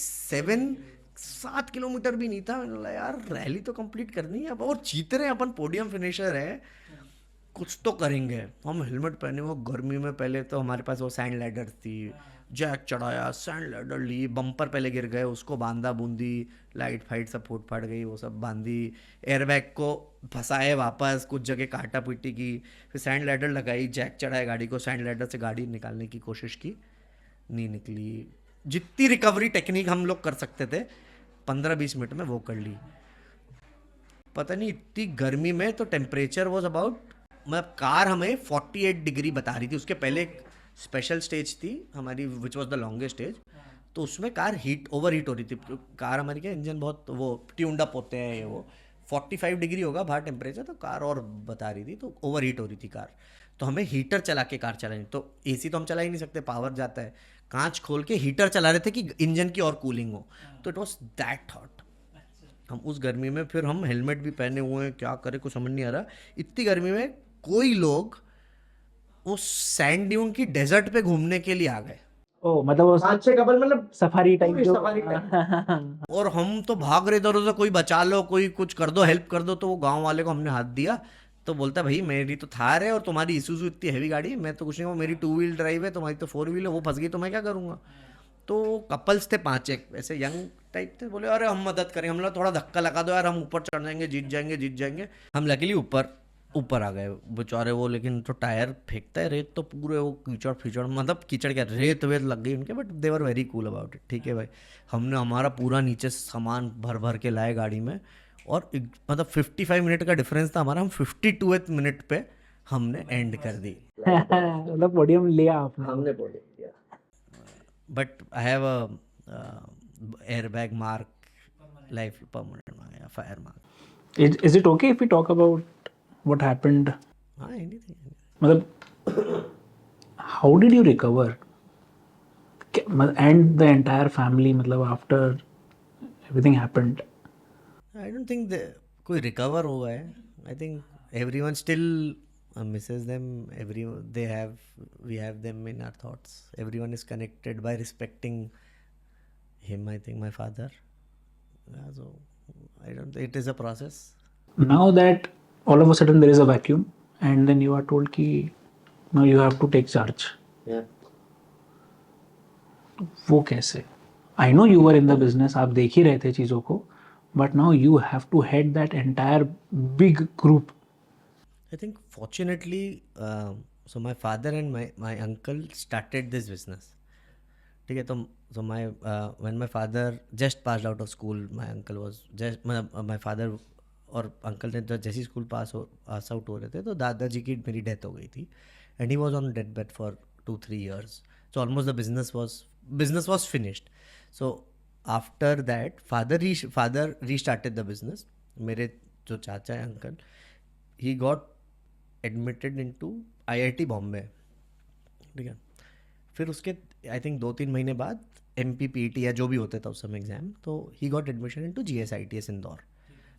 7 kilometre भी नहीं था, मैंने बोला यार रैली तो कंप्लीट करनी है अब, और जीत रहे हैं अपन, पोडियम फिनिशर है, कुछ तो करेंगे। हम हेलमेट पहने हुए गर्मी में, पहले तो हमारे पास वो सैंड लैडर थी, जैक चढ़ाया, सैंड लैडर ली, बम्पर पहले गिर गए, उसको बांधा बूंदी, लाइट फाइट सब फूट फाट गई, वो सब बांधी, एयरबैग को फंसाए वापस, कुछ जगह काटा पीटी की, फिर सैंड लैडर लगाई, जैक चढ़ाया गाड़ी को, सैंड लैडर से गाड़ी निकालने की कोशिश की, नहीं निकली, जितनी रिकवरी टेक्निक हम लोग कर सकते थे 15-20 मिनट में वो कर ली। पता नहीं इतनी गर्मी में, तो टेम्परेचर वॉज अबाउट, मतलब कार हमें 48 डिग्री बता रही थी, उसके पहले एक स्पेशल स्टेज थी हमारी which was the longest stage, तो उसमें कार ओवर हीट हो रही थी, कार हमारी क्या इंजन बहुत वो ट्यून्ड अप होते हैं, ये वो 45 डिग्री होगा बाहर टेम्परेचर, तो कार और बता रही थी, तो ओवर हीट हो रही थी कार, तो हमें हीटर चला के कार चलानी, तो एसी तो हम चला ही नहीं सकते, पावर जाता है, कांच खोल के हीटर चला रहे थे कि इंजन की और कूलिंग हो, तो इट वॉज दैट हॉट। हम उस गर्मी में, फिर हम हेलमेट भी पहने हुए हैं, क्या करें कुछ समझ नहीं आ रहा, इतनी गर्मी में कोई लोग उस सैंड ड्यून की डेजर्ट पे घूमने के लिए आ गए, ओ मतलब वो 5-6 कपल, मतलब सफारी टाइप जो सफारी टाइप, और हम तो भाग रहे इधर उधर, कोई बचा लो, कोई कुछ कर दो, हेल्प कर दो, तो वो गांव वाले को हमने हाथ दिया, तो बोलता भाई मेरी तो थार है और तुम्हारी इसूजू इतनी हैवी गाड़ी है, मैं तो कुछ नहीं, वो मेरी 2 व्हील ड्राइव है, तुम्हारी तो 4 व्हील है, वो फंस गई तो मैं क्या करूँगा। तो कपल्स थे 5 एक ऐसे यंग टाइप थे, बोले अरे हम मदद करें, हम लोग थोड़ा धक्का लगा दो यार, हम ऊपर चढ़ जाएंगे, जीत जाएंगे। हम लकीली ऊपर आ गए बेचारे वो, लेकिन तो टायर फेंकता है रेत, तो पूरे वो कीचड़, मतलब कीचड़ क्या, रेत वेत लग गई उनके, but they were very cool about it. ठीक है भाई, हमने हमारा पूरा नीचे सामान भर के लाए गाड़ी में, और मतलब 55 मिनट का डिफरेंस था हमारा, हम 52वें मिनट पे हमने एंड कर दी। मतलब पोडियम लिया आपने, हमने पोडियम लिया, but I have a airbag mark, life permanent mark, fire mark. Is it okay if we talk about what happened? हाँ, एनीथिंग, मतलब how did you recover and the entire family, मतलब after everything happened? I don't think कोई रिकवर हुआ है, I think everyone still misses them, we have them in our thoughts, everyone is connected by respecting him, I think my father, yeah, so I don't, it is a process. Now that all of a sudden there is a vacuum and then you are told ki now you have to take charge, Yeah, वो कैसे? I know you were in the business, आप देख ही रहे थे चीज़ों को, but now you have to head that entire big group. I think fortunately so my father and my uncle started this business. ठीक है, तो so my when my father just passed out of school, my uncle was just my father और अंकल ने जैसे ही स्कूल पास आउट हो रहे थे तो दादाजी की मेरी डेथ हो गई थी, and he was on death bed for 2-3 years. So almost the business was finished. So after that father restarted the business. मेरे जो चाचा है uncle, he got admitted into IIT Bombay. ठीक है, फिर उसके आई थिंक 2-3 महीने बाद MPPT या जो भी होता था उस समय एग्जाम, तो he got admission into GSITS Indore.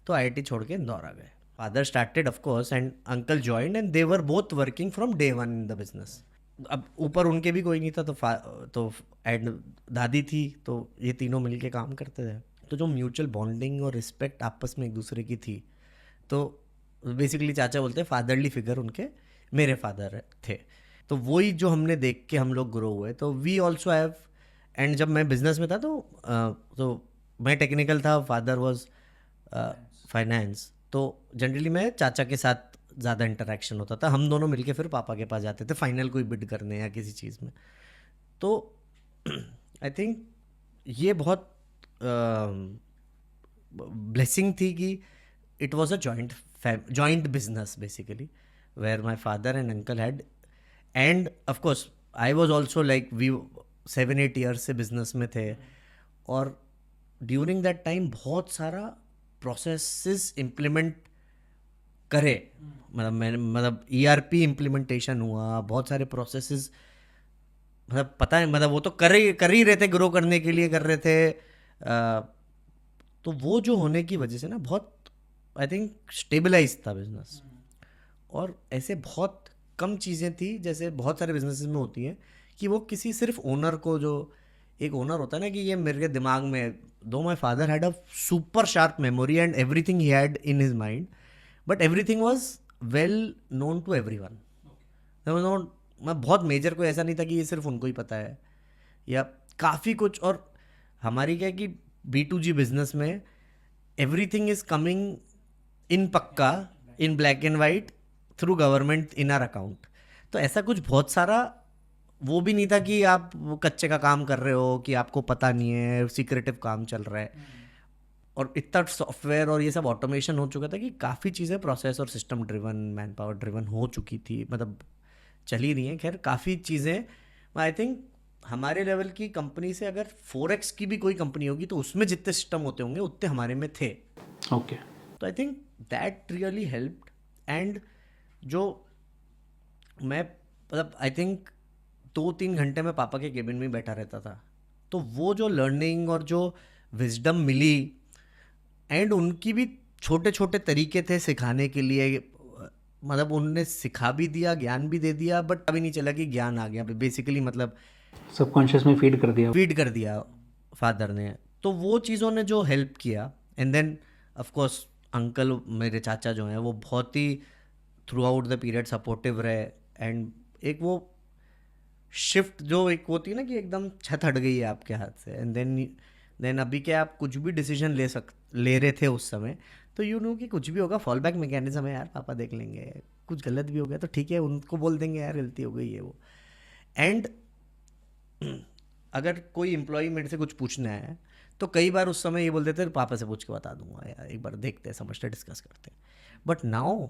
तो IIT छोड़ के इंदौर आ गए. Father started off course and uncle joined, and they were both working from day 1 in the business. अब ऊपर उनके भी कोई नहीं था, तो एंड दादी थी, तो ये तीनों मिलके काम करते थे. तो जो म्यूचुअल बॉन्डिंग और रिस्पेक्ट आपस में एक दूसरे की थी, तो बेसिकली चाचा बोलते हैं फादरली फिगर उनके मेरे फादर थे. तो वही जो हमने देख के हम लोग ग्रो हुए. तो वी ऑल्सो हैव, एंड जब मैं बिजनेस में था तो मैं टेक्निकल था, फादर वॉज फाइनेंस. तो जनरली मैं चाचा के साथ ज़्यादा इंटरेक्शन होता था. हम दोनों मिलके फिर पापा के पास जाते थे फाइनल कोई बिड करने या किसी चीज़ में. तो आई थिंक ये बहुत ब्लेसिंग थी कि it was a joint business basically, where my father and uncle had, and of course I was also like we 7-8 years से बिजनेस में थे. और ड्यूरिंग दैट टाइम बहुत सारा प्रोसेसेस इम्प्लीमेंट करे. मतलब ERP इम्प्लीमेंटेशन हुआ, बहुत सारे प्रोसेसेस, मतलब पता है, मतलब वो तो कर ही रहे थे, ग्रो करने के लिए कर रहे थे. तो वो जो होने की वजह से ना बहुत आई थिंक स्टेबलाइज था बिजनेस. और ऐसे बहुत कम चीज़ें थी जैसे बहुत सारे बिजनेसेस में होती हैं कि वो किसी सिर्फ ओनर को, जो एक ओनर होता है ना कि ये मेरे दिमाग में, though my father had a super sharp memory and everything he had in his mind, but everything was well known to every one. मैं बहुत मेजर कोई ऐसा नहीं था कि ये सिर्फ उनको ही पता है या काफ़ी कुछ. और हमारी क्या है कि B2G बिजनेस में एवरीथिंग इज कमिंग इन पक्का, in black and white, through government in our account. तो ऐसा कुछ बहुत सारा वो भी नहीं था कि आप वो कच्चे का काम कर रहे हो कि आपको पता नहीं है, सीक्रेटिव काम चल रहा है. और इतना सॉफ्टवेयर और ये सब ऑटोमेशन हो चुका था कि काफ़ी चीज़ें प्रोसेस और system driven, man power driven हो चुकी थी, मतलब चल ही रही हैं. खैर काफ़ी चीज़ें, आई थिंक हमारे लेवल की कंपनी से अगर 4x की भी कोई कंपनी होगी तो उसमें जितने सिस्टम होते होंगे उतने हमारे में थे. ओके. तो I think that really helped. And जो मैं, मतलब आई थिंक 2-3 घंटे में पापा के केबिन में बैठा रहता था, तो वो जो लर्निंग और जो विजडम मिली, एंड उनकी भी छोटे छोटे तरीके थे सिखाने के लिए, मतलब उनने सिखा भी दिया, ज्ञान भी दे दिया, बट अभी नहीं चला कि ज्ञान आ गया बेसिकली, मतलब सबकॉन्शियस में फीड कर दिया फादर ने. तो वो चीज़ों ने जो हेल्प किया. And then of course uncle, मेरे चाचा जो हैं, वो बहुत ही throughout the period supportive रहे. एंड एक वो शिफ्ट जो एक होती है ना कि एकदम छत हट गई है आपके हाथ से, एंड देन अभी क्या आप कुछ भी डिसीजन ले रहे थे उस समय, तो यू नो कि कुछ भी होगा फॉल बैक मैकेनिज्म है यार, पापा देख लेंगे, कुछ गलत भी हो गया तो ठीक है, उनको बोल देंगे यार गलती हो गई है वो. एंड अगर कोई एम्प्लॉय मेरे से कुछ पूछना है तो कई बार उस समय ये बोल देते पापा से पूछ के बता दूंगा यार, एक बार देखते हैं, समझते, डिस्कस करते हैं. बट नाउ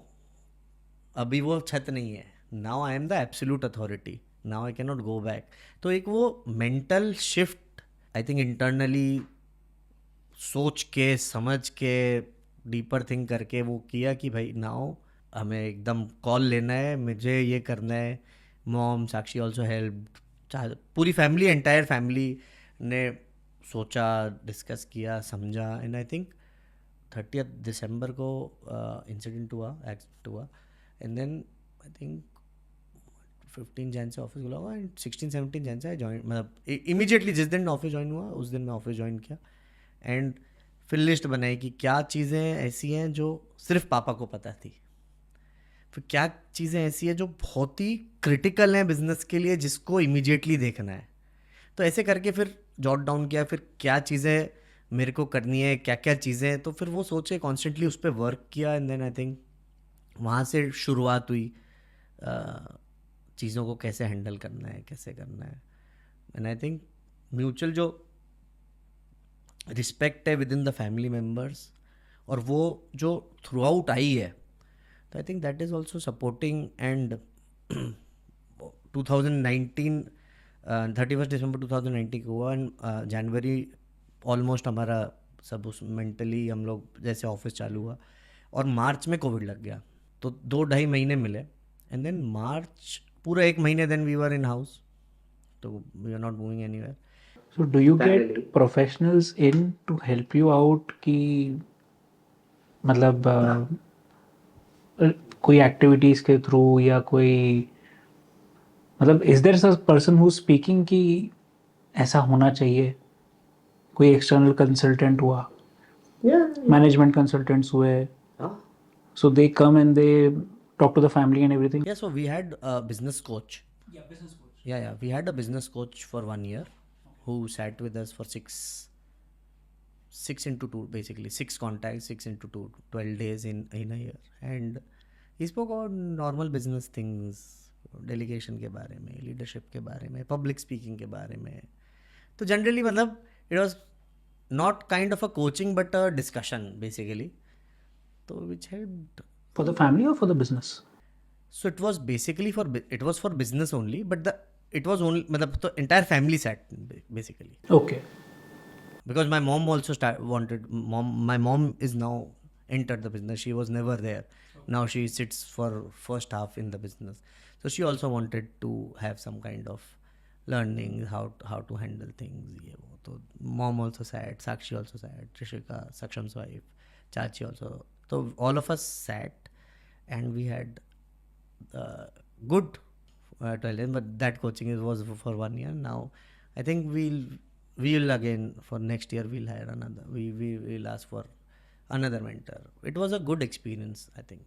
अभी वो छत नहीं है. Now I am the absolute authority. Now I can not go back. तो एक वो mental shift I think internally सोच के, समझ के, डीपर थिंक करके वो किया कि भाई नाउ हमें एकदम कॉल लेना है, मुझे ये करना है. मॉम, साक्षी ऑल्सो हेल्प, पूरी फैमिली, एंटायर फैमिली ने सोचा, डिस्कस किया, समझा. एंड आई थिंक 30th दिसंबर को इंसिडेंट हुआ, एक्ट हुआ. एंड देन आई थिंक 15 जन से ऑफिस खुला हुआ, एंड 16-17 जन से ज्वाइन, मतलब इमीडिएटली जिस दिन ऑफिस ज्वाइन हुआ उस दिन मैं ऑफिस ज्वाइन किया. एंड फिर लिस्ट बनाई कि क्या चीज़ें ऐसी हैं जो सिर्फ पापा को पता थी, फिर क्या चीज़ें ऐसी हैं जो बहुत ही क्रिटिकल हैं बिजनेस के लिए, जिसको इमीडिएटली देखना है. तो ऐसे करके फिर जॉट डाउन किया, फिर क्या चीज़ें मेरे को करनी है, क्या क्या चीज़ें, तो फिर वो सोचे कॉन्स्टेंटली उस पर वर्क किया. एंड देन आई थिंक वहाँ से शुरुआत हुई चीज़ों को कैसे हैंडल करना है, कैसे करना है. एंड आई थिंक म्यूचुअल जो रिस्पेक्ट है with in the family members, और वो जो थ्रू आउट आई है, तो I think that is also supporting. And 2019 31 दिसंबर 2019 को हुआ, एंड जनवरी ऑलमोस्ट हमारा सब उस मेंटली हम लोग जैसे ऑफिस चालू हुआ, और मार्च में कोविड लग गया. तो 2-2.5 महीने मिले, एंड देन मार्च पूरा 1 महीने then we were in house, तो we are not moving anywhere. So do you get professionals in to help you out कि मतलब कोई एक्टिविटीज के थ्रू या कोई मतलब is there a person who speaking कि ऐसा होना चाहिए? कोई एक्सटर्नल कंसल्टेंट हुआ, मैनेजमेंट कंसल्टेंट्स हुए, so they come and they talk to the family and everything? Yeah, so we had a business coach. Yeah, we had a business coach for 1 year who sat with us for 6 into 2, basically 6 contacts, 6 into 2, 12 days in a year. And he spoke about normal business things, delegation के बारे में, leadership के बारे में, public speaking के बारे में. तो generally मतलब it was not kind of a coaching but a discussion basically. So which helped. For the family or for the business? So it was basically it was for business only, but it was only मतलब तो entire family sat basically. Okay. Because my mom also my mom is now entered the business. She was never there. Now she sits for first half in the business. So she also wanted to have some kind of learning how to handle things. ये वो. तो mom also sat, Sakshi also sat, Trishika, Saksham's wife, Chachi also. So all of us sat and we had good 12 but that coaching was for 1 year. Now I think we'll again for next year we'll hire another, we will ask for another mentor. It was a good experience, I think.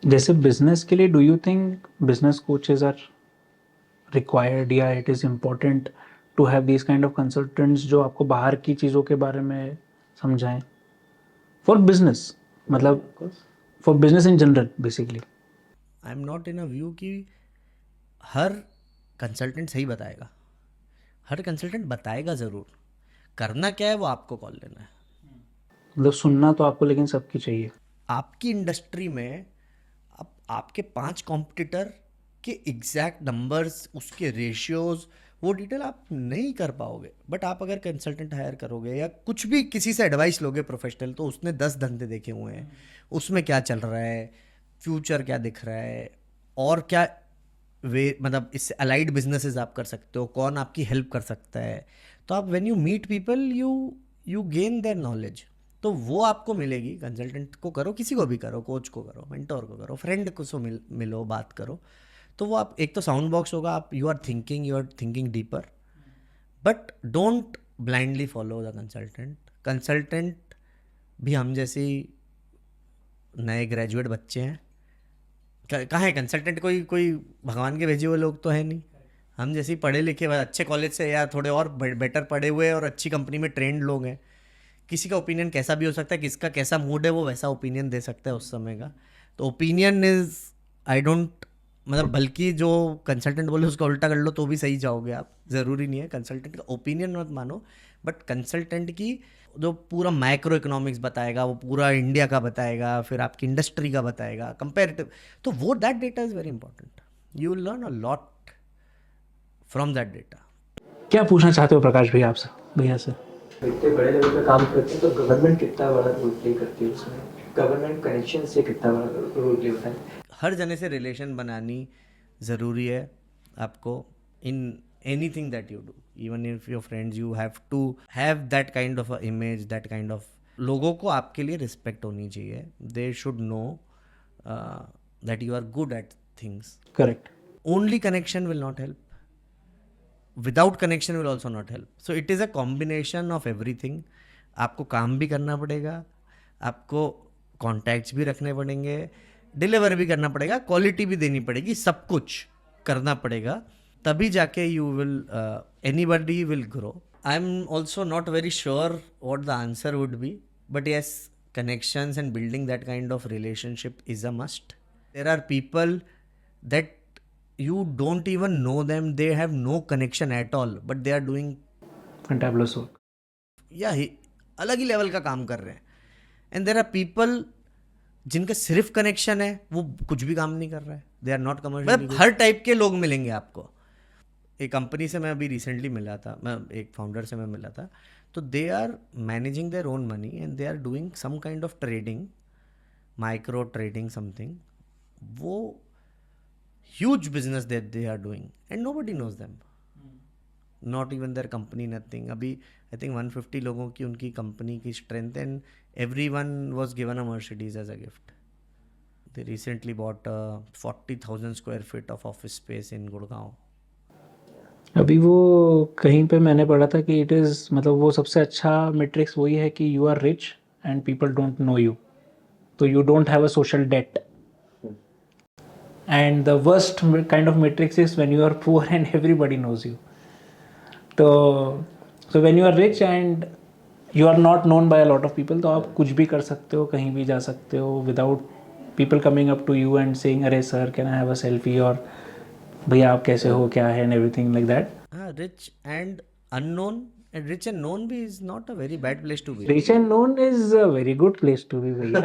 जैसे बिजनेस के लिए do you think business coaches are required या it is important to have this kind of consultants जो आपको बाहर की चीज़ों के बारे में समझाएं फॉर बिजनेस, मतलब for business in general basically? I am not in a view कि हर कंसल्टेंट सही बताएगा. हर कंसल्टेंट बताएगा ज़रूर, करना क्या है वो आपको कॉल लेना है. मतलब सुनना तो आपको लेकिन सबकी चाहिए. आपकी इंडस्ट्री में आपके 5 कॉम्पिटिटर के एग्जैक्ट नंबर्स, उसके रेशियोज, वो डिटेल आप नहीं कर पाओगे. बट आप अगर कंसल्टेंट हायर करोगे या कुछ भी किसी से एडवाइस लोगे प्रोफेशनल, तो उसने 10 धंधे देखे हुए हैं, उसमें क्या चल रहा है, फ्यूचर क्या दिख रहा है, और क्या वे मतलब इससे अलाइड बिजनेसेस आप कर सकते हो, कौन आपकी हेल्प कर सकता है. तो आप when you meet people you gain their knowledge. तो वो आपको मिलेगी. कंसल्टेंट को करो, किसी को भी करो, कोच को करो, मेंटोर को करो, फ्रेंड को सो मिलो, बात करो. तो वो आप एक तो साउंड बॉक्स होगा, आप you are thinking deeper. But don't blindly follow the consultant. Consultant भी हम जैसे नए ग्रेजुएट बच्चे हैं. कहाँ है कंसल्टेंट? कोई भगवान के भेजे हुए लोग तो है नहीं. हम जैसे ही पढ़े लिखे अच्छे कॉलेज से या थोड़े और बेटर पढ़े हुए और अच्छी कंपनी में ट्रेंड लोग हैं. किसी का ओपिनियन कैसा भी हो सकता है, किसका कैसा मूड है वो वैसा ओपिनियन दे सकता है उस समय का. तो ओपिनियन इज आई डोंट मतलब, बल्कि जो कंसल्टेंट बोले उसका उल्टा कर लो तो भी सही जाओगे आप. ज़रूरी नहीं है कंसल्टेंट का ओपिनियन मत मानो, बट कंसल्टेंट की जो पूरा माइक्रो इकोनॉमिक्स बताएगा, वो पूरा इंडिया का बताएगा, फिर आपकी इंडस्ट्री का बताएगा कंपेरेटिव, तो वो that data is very important. You will learn a lot from that data. क्या पूछना चाहते हो प्रकाश भैया से? इतने बड़े लेवल पे काम करते हैं तो गवर्नमेंट कितना बड़ा रोल प्ले करती है उसमें, गवर्नमेंट कनेक्शन से कितना बड़ा रोल प्ले होता है? हर जने से रिलेशन बनानी ज़रूरी है आपको in anything that you do. Even if your friends, you have to have that kind of image, that kind of. लोगों को आपके लिए रिस्पेक्ट होनी चाहिए. They should know that you are good at things. Correct. Only connection will not help. Without connection will also not help. So it is a combination of everything. आपको काम भी करना पड़ेगा, आपको कॉन्टैक्ट्स भी रखने पड़ेंगे, डिलीवर भी करना पड़ेगा, क्वालिटी भी देनी पड़ेगी, सब कुछ करना पड़ेगा. तभी जाके you will anybody will grow. I am also not very sure what the answer would be, but yes, connections and building that kind of relationship is a must. There are people that you don't even know them, they have no connection at all, but they are doing fantabulous work. अलग ही लेवल का काम कर रहे हैं. एंड देयर आर पीपल जिनका सिर्फ कनेक्शन है, वो कुछ भी काम नहीं कर रहा है. They are not commercial. हर टाइप के लोग मिलेंगे आपको. एक कंपनी से मैं अभी रिसेंटली मिला था, मैं एक फाउंडर से मैं मिला था, तो they are managing their own money and they are doing some kind of trading, micro trading something. वो huge business that they are doing and nobody knows them, not even their company, nothing. अभी आई थिंक 150 लोगों की उनकी कंपनी की strength, and everyone was given a Mercedes as a gift. They recently bought 40,000 square feet of office space in Gurgaon. अभी वो कहीं पे मैंने पढ़ा था कि इट इज़ मतलब वो सबसे अच्छा मेट्रिक्स वही है कि you are rich and people don't know you, तो you don't have a social date. And the worst kind of metrics is when you are poor and everybody knows you. तो so when you are rich and you are not known by a lot of people, तो आप कुछ भी कर सकते हो, कहीं भी जा सकते हो without people coming up to you and saying अरे sir can I have a selfie, और भैया आप कैसे हो, क्या है, and everything like that. Rich and unknown, and rich and known be is not a very bad place to be. Rich and known is a very good place to be, भैया.